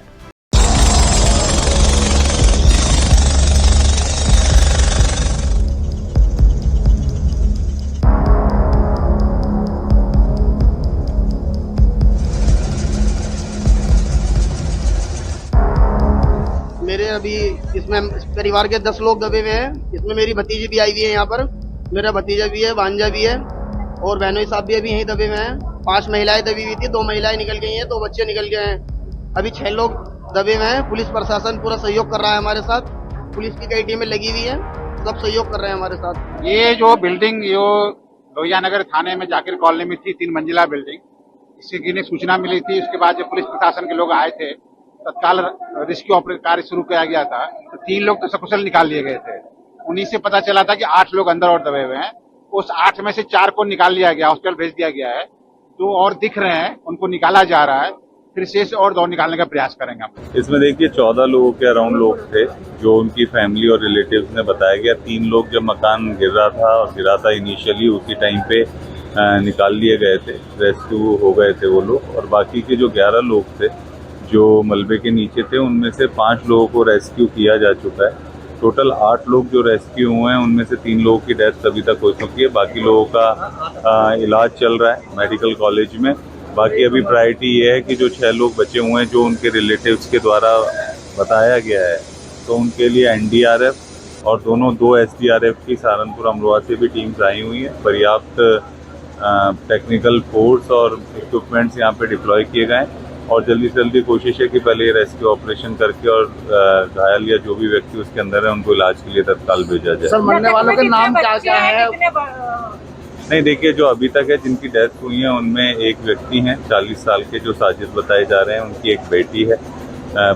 मेरे अभी इसमें परिवार के 10 लोग दबे हुए हैं। इसमें मेरी भतीजी भी आई हुई है यहाँ पर, मेरा भतीजा भी है, भांजा भी है और बहनोई साहब भी अभी यहीं दबे हुए हैं। 5 महिलाएं दबी हुई थी, 2 महिलाएं निकल गई हैं, 2 बच्चे निकल गए हैं। अभी 6 लोग दबे हुए हैं। पुलिस प्रशासन पूरा सहयोग कर रहा है हमारे साथ। पुलिस की कई टीमें लगी हुई है, सब सहयोग कर रहे हैं हमारे साथ। ये जो बिल्डिंग जो लोहिया नगर थाने में जाकिर कॉलोनी में थी, 3 मंजिला बिल्डिंग, इसकी सूचना मिली थी। उसके बाद जब पुलिस प्रशासन के लोग आए थे, तत्काल रेस्क्यू ऑपरेशन कार्य शुरू किया गया था। तो 3 लोग तो सकुशल निकाल लिए गए थे। उन्हीं से पता चला था कि 8 लोग अंदर और दबे हुए हैं। उस 8 में से 4 को निकाल लिया गया, हॉस्पिटल भेज दिया गया है। 2 और दिख रहे हैं, उनको निकाला जा रहा है। फिर शेष और दौड़ निकालने का प्रयास करेंगे हम। इसमें देखिए 14 लोगों के अराउंड लोग थे जो उनकी फैमिली और रिलेटिव्स ने बताया गया। 3 लोग जब मकान गिर रहा था और गिरा था इनिशियली उसी टाइम पे निकाल लिए गए थे, रेस्क्यू हो गए थे वो लोग। और बाकी के जो 11 लोग थे जो मलबे के नीचे थे उनमें से 5 लोगों को रेस्क्यू किया जा चुका है। टोटल 8 लोग जो रेस्क्यू हुए हैं उनमें से 3 लोगों की डेथ अभी तक हो चुकी है। बाकी लोगों का इलाज चल रहा है मेडिकल कॉलेज में। बाकी अभी प्रायोरिटी ये है कि जो 6 लोग बचे हुए हैं जो उनके रिलेटिव्स के द्वारा बताया गया है तो उनके लिए एनडीआरएफ और 2 एसडीआरएफ की सहारनपुर अमरोहा से भी टीम्स आई हुई हैं। पर्याप्त टेक्निकल फोर्स और इक्विपमेंट्स यहाँ पे डिप्लॉय किए गए हैं और जल्दी से जल्दी कोशिश है कि पहले रेस्क्यू ऑपरेशन करके और घायल या जो भी व्यक्ति उसके अंदर है उनको इलाज के लिए तत्काल भेजा जाए। सर, मरने वालों के नाम क्या क्या है? नहीं देखिए, जो अभी तक है जिनकी डेथ हुई है उनमें एक व्यक्ति हैं 40 साल के जो साजिद बताए जा रहे हैं। उनकी एक बेटी है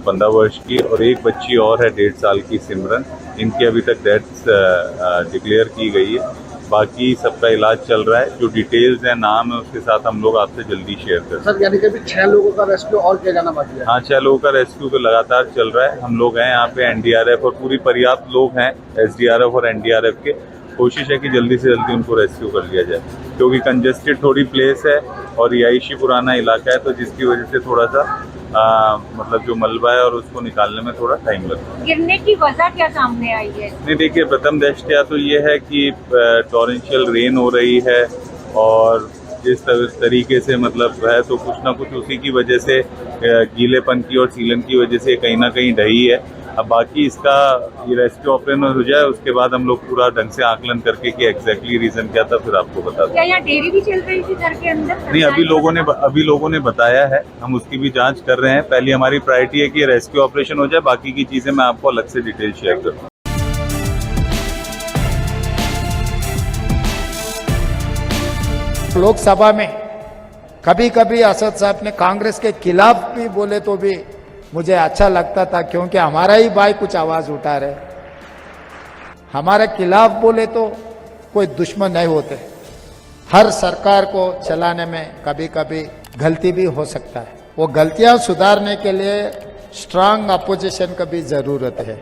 15 वर्ष की और एक बच्ची और है 1.5 साल की सिमरन। इनकी अभी तक डेथ डिक्लेयर की गई है। बाकी सबका इलाज चल रहा है। जो डिटेल्स है, नाम है, उसके साथ हम लोग आपसे जल्दी शेयर कर सर, यानी कि अभी 6 लोगों का रेस्क्यू और किया जाना बाकी है? हाँ, 6 लोगों का रेस्क्यू तो लगातार चल रहा है। हम लोग हैं यहाँ पे, एनडीआरएफ और पूरी पर्याप्त लोग हैं एसडीआरएफ और एनडीआरएफ के। कोशिश है कि जल्दी से जल्दी उनको रेस्क्यू कर लिया जाए क्योंकि कंजेस्टेड थोड़ी प्लेस है और रिहायशी पुराना इलाका है तो जिसकी वजह से थोड़ा सा मतलब जो मलबा है और उसको निकालने में थोड़ा टाइम लगता है। गिरने की वजह क्या सामने आई है? नहीं देखिए, प्रथम दृष्टया तो ये है कि टॉरेंशियल रेन हो रही है और जिस तरीके से मतलब है तो कुछ ना कुछ उसी की वजह से गीलेपन की और सीलन की वजह से कहीं ना कहीं ढही है। अब बाकी इसका ये रेस्क्यू ऑपरेशन हो जाए उसके बाद हम लोग पूरा ढंग से आकलन करके कि एग्जैक्टली रीजन क्या था फिर आपको बता दें। क्या यहाँ डेयरी भी चल रही थी घर के अंदर? नहीं, अभी लोगों ने बताया है, हम उसकी भी जांच कर रहे हैं। पहली हमारी प्रायोरिटी है कि रेस्क्यू ऑपरेशन हो जाए, बाकी की चीजें मैं आपको अलग से डिटेल शेयर करूँ। लोकसभा में कभी कभी असद साहब ने कांग्रेस के खिलाफ भी बोले तो भी मुझे अच्छा लगता था क्योंकि हमारा ही भाई कुछ आवाज उठा रहे। हमारे खिलाफ बोले तो कोई दुश्मन नहीं होते। हर सरकार को चलाने में कभी कभी गलती भी हो सकता है। वो गलतियां सुधारने के लिए स्ट्रांग अपोजिशन की भी जरूरत है।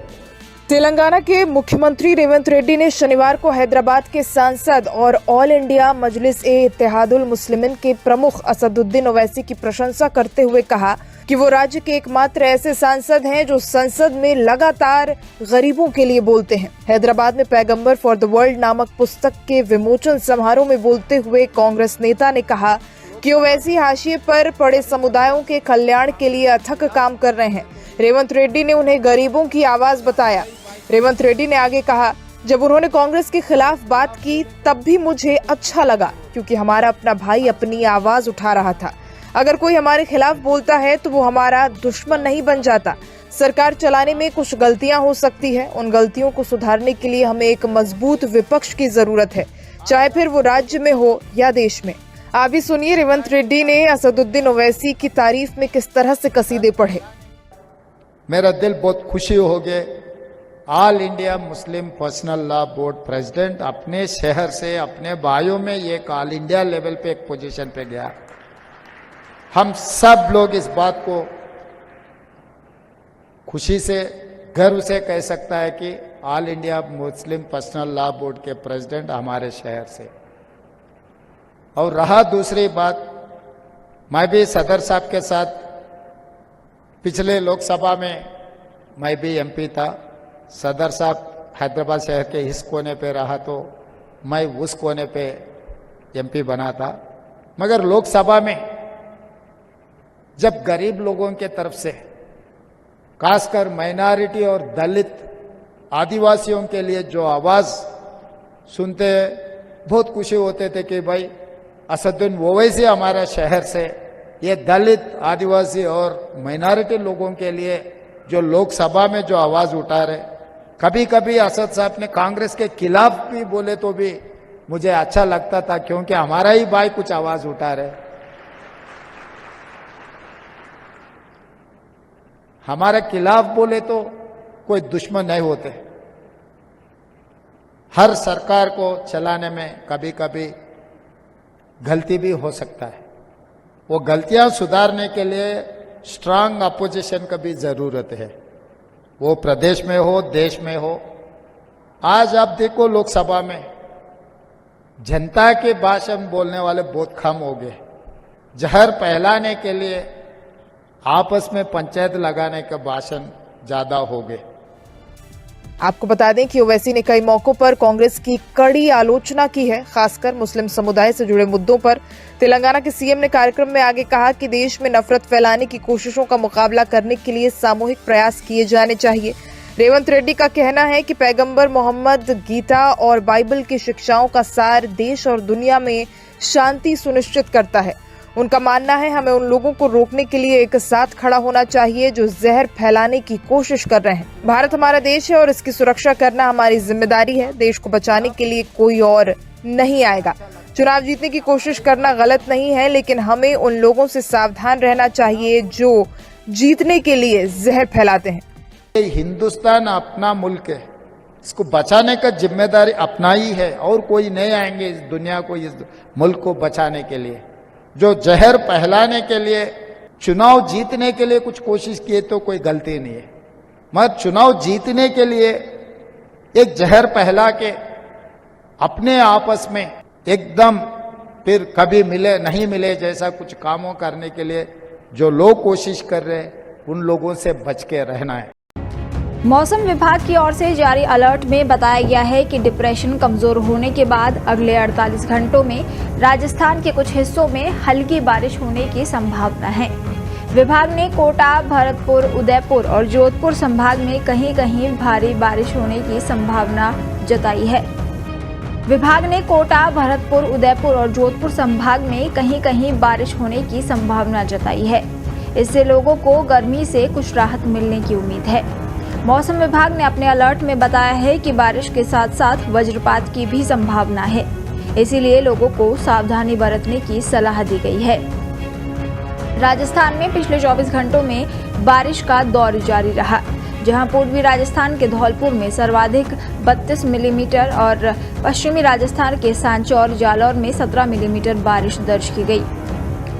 तेलंगाना के मुख्यमंत्री रेवंत रेड्डी ने शनिवार को हैदराबाद के सांसद और ऑल इंडिया मजलिस-ए-इत्तेहादुल मुस्लिमीन के प्रमुख असदुद्दीन ओवैसी की प्रशंसा करते हुए कहा कि वो राज्य के एकमात्र ऐसे सांसद हैं जो संसद में लगातार गरीबों के लिए बोलते हैं। हैदराबाद में पैगंबर फॉर द वर्ल्ड नामक पुस्तक के विमोचन समारोह में बोलते हुए कांग्रेस नेता ने कहा कि ओवैसी हाशिए पर पड़े समुदायों के कल्याण के लिए अथक काम कर रहे हैं। रेवंत रेड्डी ने उन्हें गरीबों की आवाज बताया। रेवंत रेड्डी ने आगे कहा, जब उन्होंने कांग्रेस के खिलाफ बात की तब भी मुझे अच्छा लगा क्योंकि हमारा अपना भाई अपनी आवाज उठा रहा था। अगर कोई हमारे खिलाफ बोलता है तो वो हमारा दुश्मन नहीं बन जाता। सरकार चलाने में कुछ गलतियां हो सकती है, उन गलतियों को सुधारने के लिए हमें एक मजबूत विपक्ष की जरूरत है, चाहे फिर वो राज्य में हो या देश में। आप भी सुनिए रेवंत रेड्डी ने असदुद्दीन ओवैसी की तारीफ में किस तरह से कसीदे पढ़े। मेरा दिल बहुत खुशी हो गया। All India Muslim personal law board president अपने शहर से अपने भाइयों में एक ऑल इंडिया लेवल पे एक पोजीशन पे गया। हम सब लोग इस बात को खुशी से गर्व से कह सकता है कि all India Muslim personal law board के प्रेसिडेंट हमारे शहर से। और रहा दूसरी बात, मैं भी सदर साहब के साथ पिछले लोकसभा में मैं भी एमपी था। सदर साहब हैदराबाद शहर के इस कोने पे रहा तो मैं उस कोने पे एमपी बना था। मगर लोकसभा में जब गरीब लोगों के तरफ से खासकर माइनॉरिटी और दलित आदिवासियों के लिए जो आवाज सुनते बहुत खुशी होते थे कि भाई असदुद्दीन ओवैसी हमारे शहर से ये दलित आदिवासी और माइनॉरिटी लोगों के लिए जो लोकसभा में जो आवाज उठा रहे। कभी कभी असद साहब ने कांग्रेस के खिलाफ भी बोले तो भी मुझे अच्छा लगता था क्योंकि हमारा ही भाई कुछ आवाज उठा रहे। हमारे खिलाफ बोले तो कोई दुश्मन नहीं होते। हर सरकार को चलाने में कभी कभी गलती भी हो सकता है। वो गलतियां सुधारने के लिए स्ट्रांग अपोजिशन का भी जरूरत है, वो प्रदेश में हो, देश में हो। आज आप देखो लोकसभा में जनता के भाषण बोलने वाले बहुत कम हो गए। जहर फैलाने के लिए आपस में पंचायत लगाने का भाषण ज्यादा हो गए। आपको बता दें कि ओवैसी ने कई मौकों पर कांग्रेस की कड़ी आलोचना की है, खासकर मुस्लिम समुदाय से जुड़े मुद्दों पर। तेलंगाना के सीएम ने कार्यक्रम में आगे कहा कि देश में नफरत फैलाने की कोशिशों का मुकाबला करने के लिए सामूहिक प्रयास किए जाने चाहिए। रेवंत रेड्डी का कहना है कि पैगंबर मोहम्मद गीता और बाइबल की शिक्षाओं का सार देश और दुनिया में शांति सुनिश्चित करता है। उनका मानना है हमें उन लोगों को रोकने के लिए एक साथ खड़ा होना चाहिए जो जहर फैलाने की कोशिश कर रहे हैं। भारत हमारा देश है और इसकी सुरक्षा करना हमारी जिम्मेदारी है। देश को बचाने के लिए कोई और नहीं आएगा। चुनाव जीतने की कोशिश करना गलत नहीं है, लेकिन हमें उन लोगों से सावधान रहना चाहिए जो जीतने के लिए जहर फैलाते हैं। हिंदुस्तान अपना मुल्क है, इसको बचाने का जिम्मेदारी अपना ही है और कोई नहीं आएंगे इस दुनिया को, इस मुल्क को बचाने के लिए। जो जहर फैलाने के लिए, चुनाव जीतने के लिए कुछ कोशिश किए तो कोई गलती नहीं है, मगर चुनाव जीतने के लिए एक जहर फैला के अपने आपस में एकदम फिर कभी मिले नहीं मिले जैसा कुछ कामों करने के लिए जो लोग कोशिश कर रहे हैं, उन लोगों से बच के रहना है। मौसम विभाग की ओर से जारी अलर्ट में बताया गया है कि डिप्रेशन कमजोर होने के बाद अगले 48 घंटों में राजस्थान के कुछ हिस्सों में हल्की बारिश होने की संभावना है। विभाग ने कोटा, भरतपुर, उदयपुर और जोधपुर संभाग में कहीं-कहीं भारी बारिश होने की संभावना जताई है। विभाग ने कोटा, भरतपुर, उदयपुर और जोधपुर संभाग में कहीं-कहीं बारिश होने की संभावना जताई है। इससे लोगों को गर्मी से कुछ राहत मिलने की उम्मीद है। मौसम विभाग ने अपने अलर्ट में बताया है कि बारिश के साथ साथ वज्रपात की भी संभावना है, इसीलिए लोगों को सावधानी बरतने की सलाह दी गई है। राजस्थान में पिछले 24 घंटों में बारिश का दौर जारी रहा, जहां पूर्वी राजस्थान के धौलपुर में सर्वाधिक 32 मिलीमीटर और पश्चिमी राजस्थान के सांचौर, जालौर में 17 मिलीमीटर बारिश दर्ज की गई।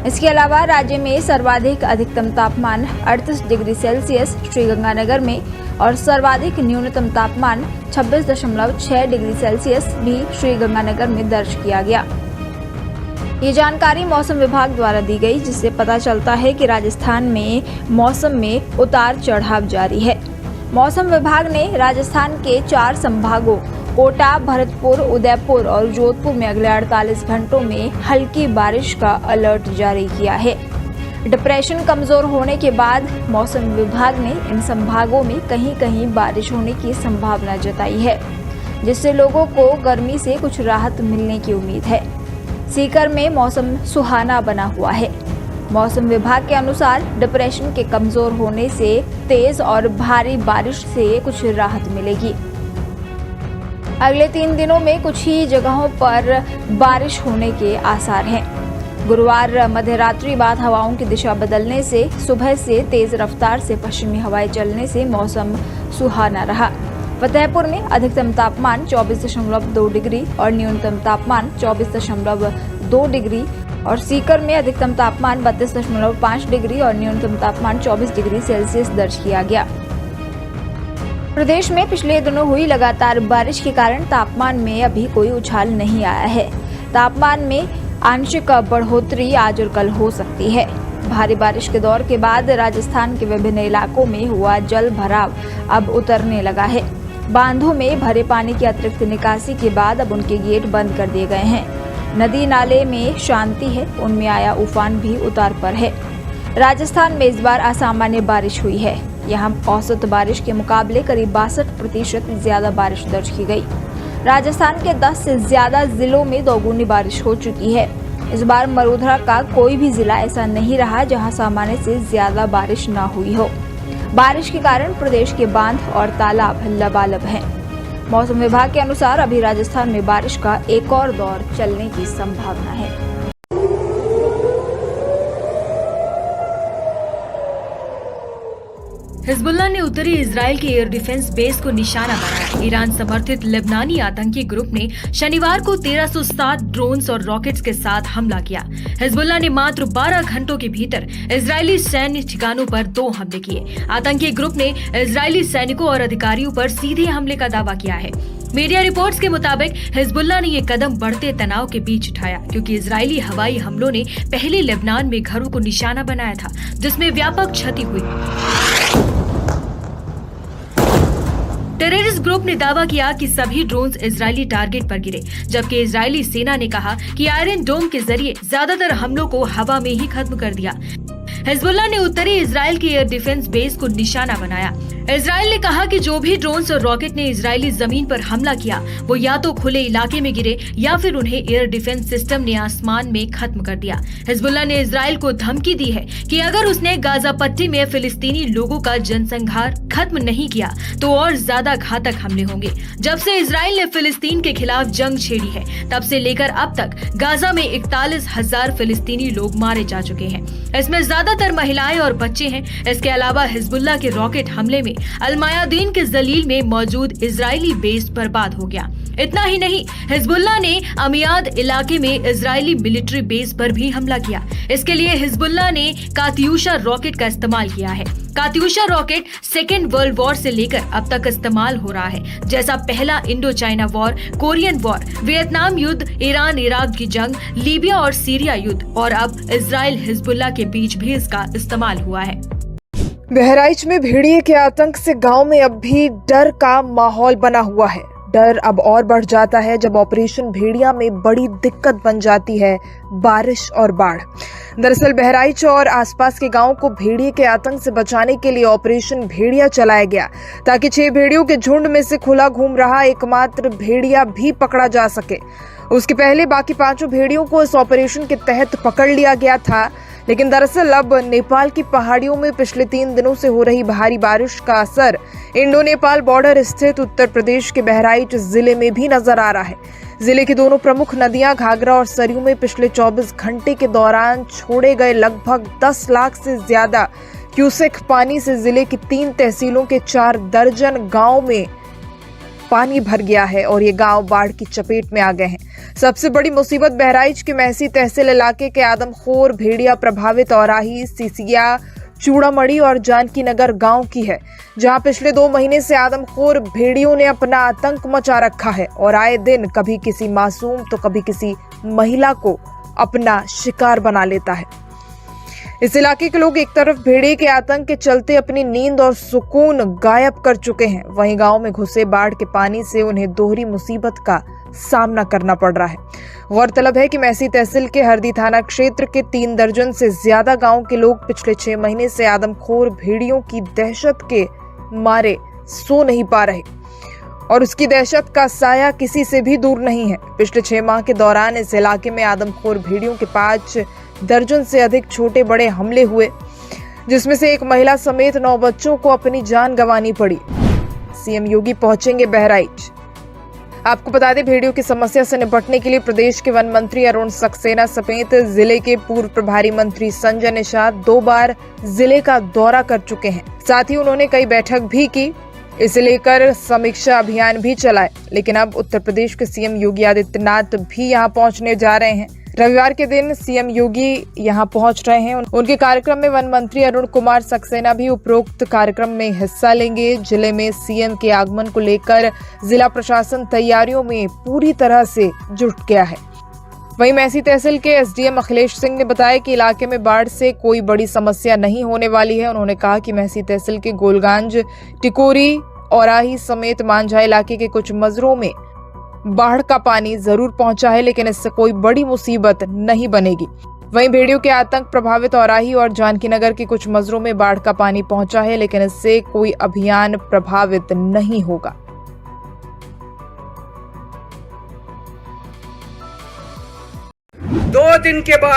इसके अलावा राज्य में सर्वाधिक अधिकतम तापमान 38 डिग्री सेल्सियस श्रीगंगानगर में और सर्वाधिक न्यूनतम तापमान 26.6 डिग्री सेल्सियस भी श्रीगंगानगर में दर्ज किया गया। ये जानकारी मौसम विभाग द्वारा दी गई, जिससे पता चलता है कि राजस्थान में मौसम में उतार चढ़ाव जारी है। मौसम विभाग ने राजस्थान के 4 संभागों कोटा, भरतपुर, उदयपुर और जोधपुर में अगले 48 घंटों में हल्की बारिश का अलर्ट जारी किया है। डिप्रेशन कमजोर होने के बाद मौसम विभाग ने इन संभागों में कहीं-कहीं बारिश होने की संभावना जताई है, जिससे लोगों को गर्मी से कुछ राहत मिलने की उम्मीद है। सीकर में मौसम सुहाना बना हुआ है। मौसम विभाग के अनुसार डिप्रेशन के कमजोर होने से तेज और भारी बारिश से कुछ राहत मिलेगी। अगले 3 दिनों में कुछ ही जगहों पर बारिश होने के आसार हैं। गुरुवार मध्यरात्रि बाद हवाओं की दिशा बदलने से सुबह से तेज रफ्तार से पश्चिमी हवाएं चलने से मौसम सुहाना रहा। फतेहपुर में अधिकतम तापमान 24.2 डिग्री और न्यूनतम तापमान 24.2 डिग्री और सीकर में अधिकतम तापमान 32.5 डिग्री और न्यूनतम तापमान 24 डिग्री सेल्सियस दर्ज किया गया। प्रदेश में पिछले दिनों हुई लगातार बारिश के कारण तापमान में अभी कोई उछाल नहीं आया है। तापमान में आंशिक बढ़ोतरी आज और कल हो सकती है। भारी बारिश के दौर के बाद राजस्थान के विभिन्न इलाकों में हुआ जल भराव अब उतरने लगा है। बांधों में भरे पानी की अतिरिक्त निकासी के बाद अब उनके गेट बंद कर दिए गए हैं। नदी नाले में शांति है, उनमें आया उफान भी उतार पर है। राजस्थान में इस बार असामान्य बारिश हुई है। यहाँ औसत बारिश के मुकाबले करीब 62% ज्यादा बारिश दर्ज की गई। राजस्थान के 10 से ज्यादा जिलों में दोगुनी बारिश हो चुकी है। इस बार मरूधरा का कोई भी जिला ऐसा नहीं रहा जहां सामान्य से ज्यादा बारिश न हुई हो। बारिश के कारण प्रदेश के बांध और तालाब लबालब हैं। मौसम विभाग के अनुसार अभी राजस्थान में बारिश का एक और दौर चलने की संभावना है। हिजबुल्लाह ने उत्तरी इजराइल के एयर डिफेंस बेस को निशाना बनाया। ईरान समर्थित लेबनानी आतंकी ग्रुप ने शनिवार को 1307 ड्रोन्स और रॉकेट्स के साथ हमला किया। हिजबुल्लाह ने मात्र 12 घंटों के भीतर इजरायली सैन्य ठिकानों पर 2 हमले किए। आतंकी ग्रुप ने इजरायली सैनिकों और अधिकारियों पर सीधे हमले का दावा किया है। मीडिया रिपोर्ट्स के मुताबिक हिजबुल्लाह ने ये कदम बढ़ते तनाव के बीच उठाया, क्योंकि इजरायली हवाई हमलों ने पहले लेबनान में घरों को निशाना बनाया था, जिसमें व्यापक क्षति हुई। टेररिस्ट ग्रुप ने दावा किया कि सभी ड्रोन्स इजरायली टारगेट पर गिरे, जबकि इजरायली सेना ने कहा कि आयरन डोम के जरिए ज्यादातर हमलों को हवा में ही खत्म कर दिया। हिजबुल्लाह ने उत्तरी इजराइल के एयर डिफेंस बेस को निशाना बनाया। इजराइल ने कहा कि जो भी ड्रोन्स और रॉकेट ने इजरायली जमीन पर हमला किया, वो या तो खुले इलाके में गिरे या फिर उन्हें एयर डिफेंस सिस्टम ने आसमान में खत्म कर दिया। हिजबुल्लाह ने इजराइल को धमकी दी है कि अगर उसने गाजा पट्टी में फिलिस्तीनी लोगों का जनसंहार खत्म नहीं किया तो और ज्यादा घातक हमले होंगे। जब से इजराइल ने फिलिस्तीन के खिलाफ जंग छेड़ी है, तब से लेकर अब तक गाजा में 41,000 फिलिस्तीनी लोग मारे जा चुके हैं। इसमें ज्यादातर महिलाएं और बच्चे हैं। इसके अलावा हिजबुल्लाह के रॉकेट हमले में अल-मयादीन के जलील में मौजूद इजरायली बेस बर्बाद हो गया। इतना ही नहीं, हिजबुल्लाह ने अमियाद इलाके में इजरायली मिलिट्री बेस पर भी हमला किया। इसके लिए हिजबुल्लाह ने कात्यूशा रॉकेट का इस्तेमाल किया है। कात्यूशा रॉकेट सेकेंड वर्ल्ड वॉर से लेकर अब तक इस्तेमाल हो रहा है, जैसा पहला Indo China war, Korean war, Vietnam युद्ध, ईरान इराक की जंग, लीबिया और सीरिया युद्ध, और अब इजराइल हिजबुल्लाह के बीच भी इसका इस्तेमाल हुआ है। बहराइच में भेड़िए के आतंक से गांव में अब भी डर का माहौल बना हुआ है। डर अब और बढ़ जाता है जब ऑपरेशन भेड़िया में बड़ी दिक्कत बन जाती है बारिश और बाढ़। दरअसल बहराइच और आसपास के गांवों को भेड़िए के आतंक से बचाने के लिए ऑपरेशन भेड़िया चलाया गया, ताकि 6 भेड़ियों के झुंड में से खुला घूम रहा एकमात्र भेड़िया भी पकड़ा जा सके। उसके पहले बाकी 5 भेड़ियों को इस ऑपरेशन के तहत पकड़ लिया गया था, लेकिन दरअसल अब नेपाल की पहाड़ियों में पिछले 3 दिनों से हो रही भारी बारिश का असर इंडो नेपाल बॉर्डर स्थित उत्तर प्रदेश के बहराइच जिले में भी नजर आ रहा है। जिले की दोनों प्रमुख नदियां घाघरा और सरयू में पिछले 24 घंटे के दौरान छोड़े गए लगभग 10 लाख से ज्यादा क्यूसेक पानी से जिले की 3 तहसीलों के 4 दर्जन गांव में पानी भर गया है और ये गांव बाढ़ की चपेट में आ गए हैं। सबसे बड़ी मुसीबत बहराइच के महसी तहसील इलाके के आदमखोर भेड़िया प्रभावित औराही, सिसिया, चूड़ामढ़ी और जानकी नगर गांव की है, जहां पिछले 2 महीने से आदमखोर भेड़ियों ने अपना आतंक मचा रखा है और आए दिन कभी किसी मासूम तो कभी किसी महिला को अपना शिकार बना लेता है। इस इलाके के लोग एक तरफ भेड़िए के आतंक के चलते अपनी नींद और सुकून गायब कर चुके हैं, वहीं गांव में घुसे बाढ़ के पानी से उन्हें दोहरी मुसीबत का सामना करना पड़ रहा है। गौरतलब है कि महसी तहसील के हरदी थाना क्षेत्र के 3 दर्जन से ज्यादा गांव के लोग पिछले 6 महीने से आदमखोर भेड़ियों की दहशत के मारे सो नहीं पा रहे और उसकी दहशत का साया किसी से भी दूर नहीं है। पिछले 6 माह के दौरान इस इलाके में आदमखोर भेड़ियों के 5 दर्जन से अधिक छोटे बड़े हमले हुए, जिसमें से एक महिला समेत 9 बच्चों को अपनी जान गंवानी पड़ी। सीएम योगी पहुंचेंगे बहराइच। आपको बता दें, भेड़ियों की समस्या से निपटने के लिए प्रदेश के वन मंत्री अरुण सक्सेना समेत जिले के पूर्व प्रभारी मंत्री संजय निषाद 2 बार जिले का दौरा कर चुके हैं। साथ ही उन्होंने कई बैठक भी की, इसे लेकर समीक्षा अभियान भी चलाए। लेकिन अब उत्तर प्रदेश के सीएम योगी आदित्यनाथ भी यहां पहुंचने जा रहे हैं। रविवार के दिन सीएम योगी यहां पहुंच रहे हैं। उनके कार्यक्रम में वन मंत्री अरुण कुमार सक्सेना भी उपरोक्त कार्यक्रम में हिस्सा लेंगे। जिले में सीएम के आगमन को लेकर जिला प्रशासन तैयारियों में पूरी तरह से जुट गया है। वहीं महसी तहसील के एसडीएम अखिलेश सिंह ने बताया कि इलाके में बाढ़ से कोई बड़ी समस्या नहीं होने वाली है। उन्होंने कहा कि महसी तहसील के गोलगांज, टिकोरी, औराही समेत मांझा इलाके के कुछ मजरों में बाढ़ का पानी जरूर पहुंचा है, लेकिन इससे कोई बड़ी मुसीबत नहीं बनेगी। वहीं भेड़ियों के आतंक प्रभावित औराही और जानकी नगर के कुछ मजरों में बाढ़ का पानी पहुंचा है, लेकिन इससे कोई अभियान प्रभावित नहीं होगा।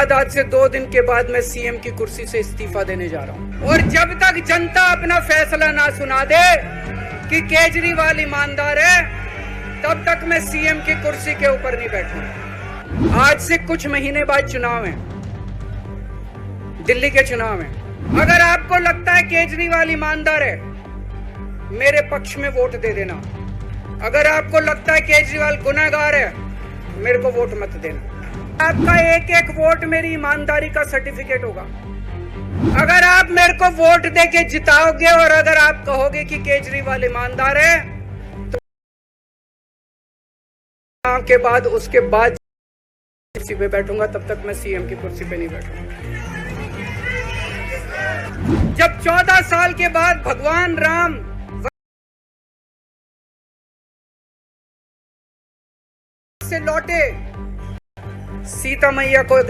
आज से 2 दिन के बाद मैं सीएम की कुर्सी से इस्तीफा देने जा रहा हूं और जब तक जनता अपना फैसला ना सुना दे कि केजरीवाल ईमानदार है, तब तक मैं सीएम की कुर्सी के ऊपर नहीं बैठूंगा। आज से कुछ महीने बाद चुनाव है, दिल्ली के चुनाव है। अगर आपको लगता है केजरीवाल ईमानदार है, मेरे पक्ष में वोट दे देना। अगर आपको लगता है केजरीवाल गुनहगार है, मेरे को वोट मत देना। आपका एक एक वोट मेरी ईमानदारी का सर्टिफिकेट होगा। अगर आप मेरे को वोट देके जिताओगे और अगर आप कहोगे कि केजरीवाल ईमानदार है, तो के बाद उसके बाद कुर्सी पे बैठूंगा, तब तक मैं सीएम की कुर्सी पे नहीं बैठूंगा। जब 14 साल के बाद भगवान राम से लौटे, सीता मैया को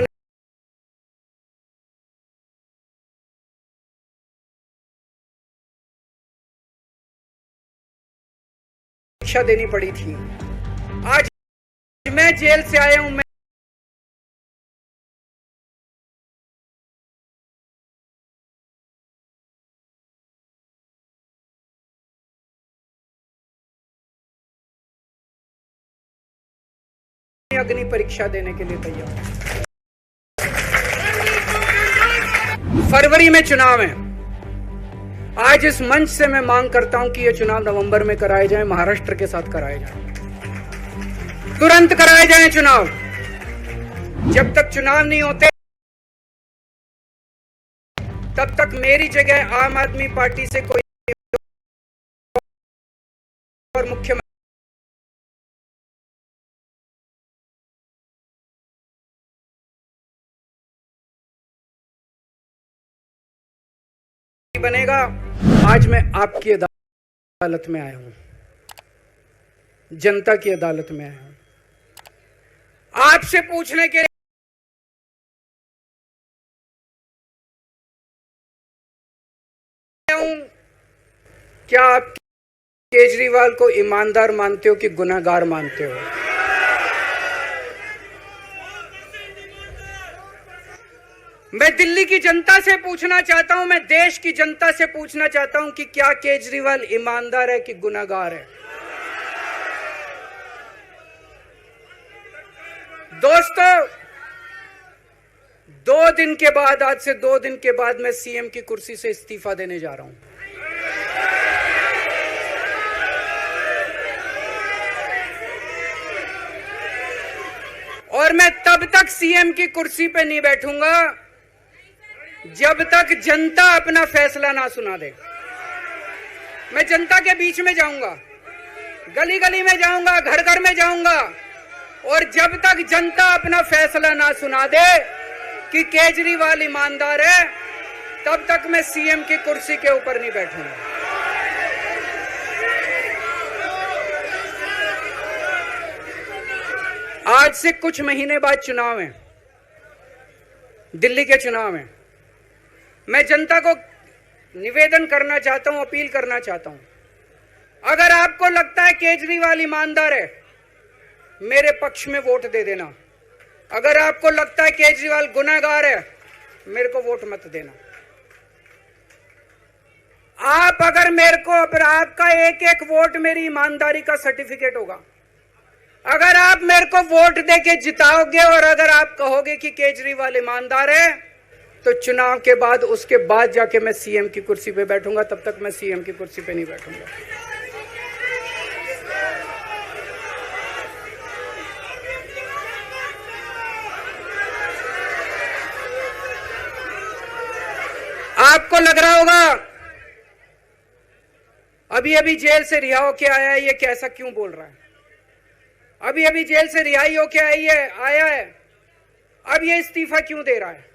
शिक्षा देनी पड़ी थी। आज मैं जेल से आया हूं, मैं अग्नि परीक्षा देने के लिए तैयार। फरवरी में चुनाव है। आज इस मंच से मैं मांग करता हूं कि ये चुनाव नवंबर में कराए जाएं, महाराष्ट्र के साथ कराए जाएं, तुरंत कराए जाएं चुनाव। जब तक चुनाव नहीं होते, तब तक मेरी जगह आम आदमी पार्टी से कोई और मुख्यमंत्री बनेगा। आज मैं आपकी अदालत में आया हूं, जनता की अदालत में आया हूं, आपसे पूछने के लिए क्या आप केजरीवाल को ईमानदार मानते हो कि गुनहगार मानते हो? मैं दिल्ली की जनता से पूछना चाहता हूं, मैं देश की जनता से पूछना चाहता हूं कि क्या केजरीवाल ईमानदार है कि गुनहगार है? दोस्तों, 2 दिन के बाद, आज से 2 दिन के बाद मैं सीएम की कुर्सी से इस्तीफा देने जा रहा हूं। और मैं तब तक सीएम की कुर्सी पे नहीं बैठूंगा जब तक जनता अपना फैसला ना सुना दे। मैं जनता के बीच में जाऊंगा, गली गली में जाऊंगा, घर घर में जाऊंगा, और जब तक जनता अपना फैसला ना सुना दे कि केजरीवाल ईमानदार है, तब तक मैं सीएम की कुर्सी के ऊपर नहीं बैठूंगा। आज से कुछ महीने बाद चुनाव है, दिल्ली के चुनाव है। मैं जनता को निवेदन करना चाहता हूं, अपील करना चाहता हूं, अगर आपको लगता है केजरीवाल ईमानदार है, मेरे पक्ष में वोट दे देना। अगर आपको लगता है केजरीवाल गुनहगार है, मेरे को वोट मत देना। आप अगर मेरे को, अगर आपका एक एक वोट मेरी ईमानदारी का सर्टिफिकेट होगा। अगर आप मेरे को वोट देके जिताओगे और अगर आप कहोगे कि केजरीवाल ईमानदार है, तो चुनाव के बाद, उसके बाद जाके मैं सीएम की कुर्सी पे बैठूंगा, तब तक मैं सीएम की कुर्सी पे नहीं बैठूंगा। आपको लग रहा होगा अभी अभी जेल से रिहा होके आया है, ये कैसा क्यों बोल रहा है? अभी अभी जेल से रिहाई होके आया है, अब ये इस्तीफा क्यों दे रहा है?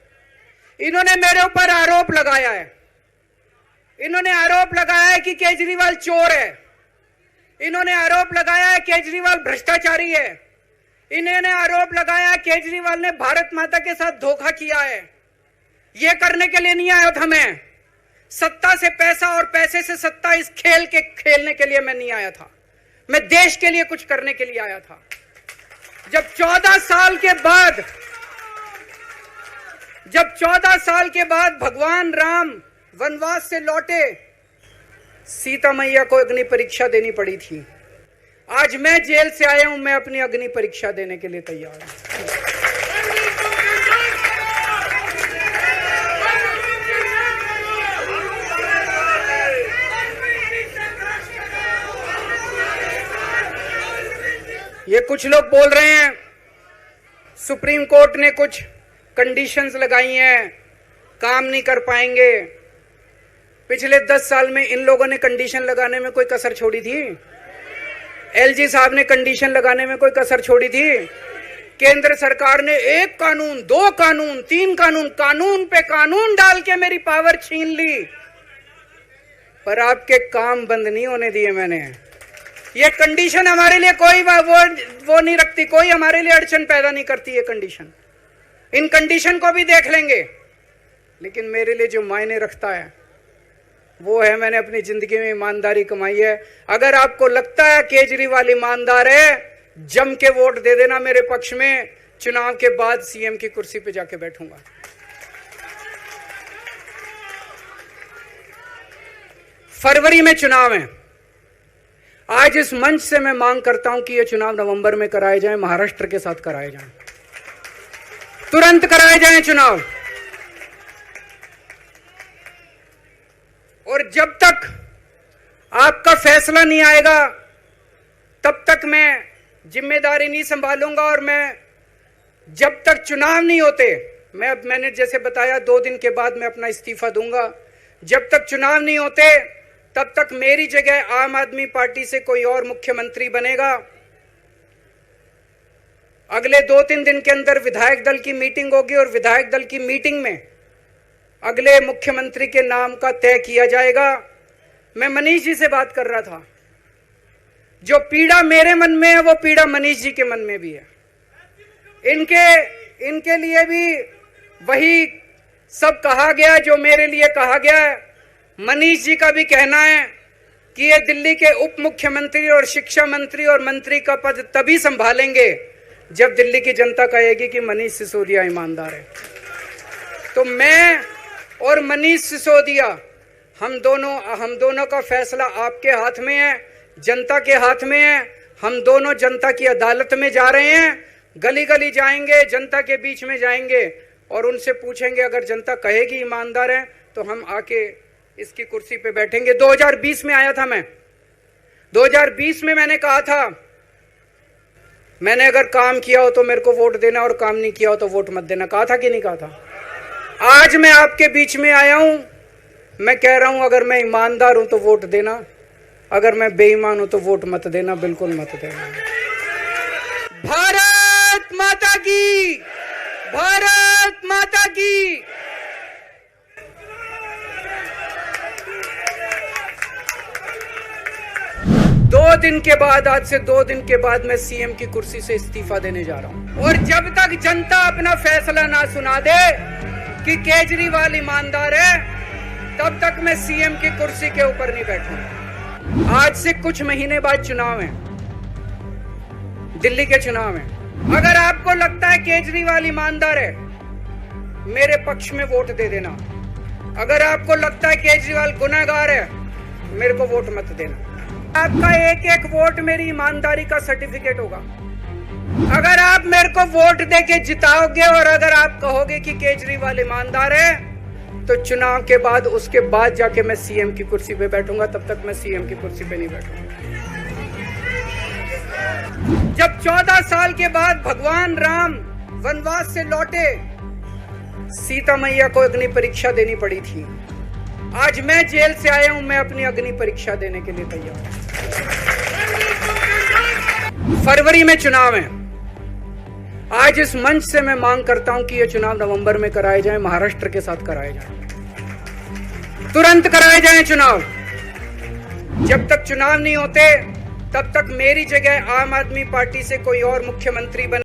इन्होंने मेरे ऊपर आरोप लगाया है। इन्होंने आरोप लगाया है कि केजरीवाल चोर है। इन्होंने आरोप लगाया है केजरीवाल भ्रष्टाचारी है। इन्होंने आरोप लगाया है केजरीवाल ने भारत माता के साथ धोखा किया है। ये करने के लिए नहीं आया था मैं, सत्ता से पैसा और पैसे से सत्ता, इस खेल के खेलने के लिए मैं नहीं आया था। मैं देश के लिए कुछ करने के लिए आया था। जब 14 साल के बाद भगवान राम वनवास से लौटे, सीता मैया को अग्नि परीक्षा देनी पड़ी थी। आज मैं जेल से आया हूं, मैं अपनी अग्नि परीक्षा देने के लिए तैयार हूं। कुछ लोग बोल रहे हैं सुप्रीम कोर्ट ने कुछ कंडीशंस लगाई हैं, काम नहीं कर पाएंगे। पिछले 10 साल में इन लोगों ने कंडीशन लगाने में कोई कसर छोड़ी थी? एलजी साहब ने कंडीशन लगाने में कोई कसर छोड़ी थी? केंद्र सरकार ने 1 कानून, 2 कानून, 3 कानून, कानून पे कानून डाल के मेरी पावर छीन ली, पर आपके काम बंद नहीं होने दिए मैंने। ये कंडीशन हमारे लिए कोई वो नहीं रखती, कोई हमारे लिए अड़चन पैदा नहीं करती ये कंडीशन। इन कंडीशन को भी देख लेंगे, लेकिन मेरे लिए जो मायने रखता है वो है मैंने अपनी जिंदगी में ईमानदारी कमाई है। अगर आपको लगता है केजरीवाल ईमानदार है, जम के वोट दे देना मेरे पक्ष में। चुनाव के बाद सीएम की कुर्सी पे जाके बैठूंगा। फरवरी में चुनाव है। आज इस मंच से मैं मांग करता हूं कि ये चुनाव नवंबर में कराए जाएं, महाराष्ट्र के साथ कराए जाएं, तुरंत कराए जाएं चुनाव। और जब तक आपका फैसला नहीं आएगा तब तक मैं जिम्मेदारी नहीं संभालूंगा। और मैं जब तक चुनाव नहीं होते, मैंने जैसे बताया 2 दिन के बाद मैं अपना इस्तीफा दूंगा। जब तक चुनाव नहीं होते तब तक मेरी जगह आम आदमी पार्टी से कोई और मुख्यमंत्री बनेगा। अगले 2-3 दिन के अंदर विधायक दल की मीटिंग होगी और विधायक दल की मीटिंग में अगले मुख्यमंत्री के नाम का तय किया जाएगा। मैं मनीष जी से बात कर रहा था, जो पीड़ा मेरे मन में है वो पीड़ा मनीष जी के मन में भी है। इनके लिए भी वही सब कहा गया जो मेरे लिए कहा गया है। मनीष जी का भी कहना है कि ये दिल्ली के उप मुख्यमंत्री और शिक्षा मंत्री और मंत्री का पद तभी संभालेंगे जब दिल्ली की जनता कहेगी कि मनीष सिसोदिया ईमानदार है। तो मैं और मनीष सिसोदिया, हम दोनों का फैसला आपके हाथ में है, जनता के हाथ में है। हम दोनों जनता की अदालत में जा रहे हैं, गली गली जाएंगे, जनता के बीच में जाएंगे और उनसे पूछेंगे, अगर जनता कहेगी ईमानदार है तो हम आके इसकी कुर्सी पे बैठेंगे। 2020 में आया था मैं। 2020 में मैंने कहा था, मैंने अगर काम किया हो तो मेरे को वोट देना और काम नहीं किया हो तो वोट मत देना। कहा था कि नहीं कहा था? आज मैं आपके बीच में आया हूं, मैं कह रहा हूं अगर मैं ईमानदार हूं तो वोट देना, अगर मैं बेईमान हूं तो वोट मत देना, बिल्कुल मत देना। भारत माता की, भारत माता की। आज से 2 दिन के बाद मैं सीएम की कुर्सी से इस्तीफा देने जा रहा हूं। और जब तक जनता अपना फैसला ना सुना दे कि केजरीवाल ईमानदार है, तब तक मैं सीएम की कुर्सी के ऊपर नहीं बैठूंगा। आज से कुछ महीने बाद चुनाव है, दिल्ली के चुनाव है। अगर आपको लगता है केजरीवाल ईमानदार है, मेरे पक्ष में वोट दे देना। अगर आपको लगता है केजरीवाल गुनहगार है, मेरे को वोट मत देना। आपका एक वोट मेरी ईमानदारी का सर्टिफिकेट होगा। अगर आप मेरे को वोट देके जिताओगे और अगर आप कहोगे कि केजरीवाल ईमानदार है, तो चुनाव के बाद उसके बाद जाके मैं सीएम की कुर्सी पे बैठूंगा। तब तक मैं सीएम की कुर्सी पे नहीं बैठूंगा। जब 14 साल के बाद भगवान राम वनवास से लौटे, सीता मैया को अग्नि परीक्षा देनी पड़ी थी। आज मैं जेल से आया हूं, मैं अपनी अग्नि परीक्षा देने के लिए तैयार हूं। फरवरी में चुनाव है। आज इस मंच से मैं मांग करता हूं कि ये चुनाव नवंबर में कराए जाएं, महाराष्ट्र के साथ कराए जाएं, तुरंत कराए जाएं चुनाव। जब तक चुनाव नहीं होते तब तक मेरी जगह आम आदमी पार्टी से कोई और मुख्यमंत्री बने।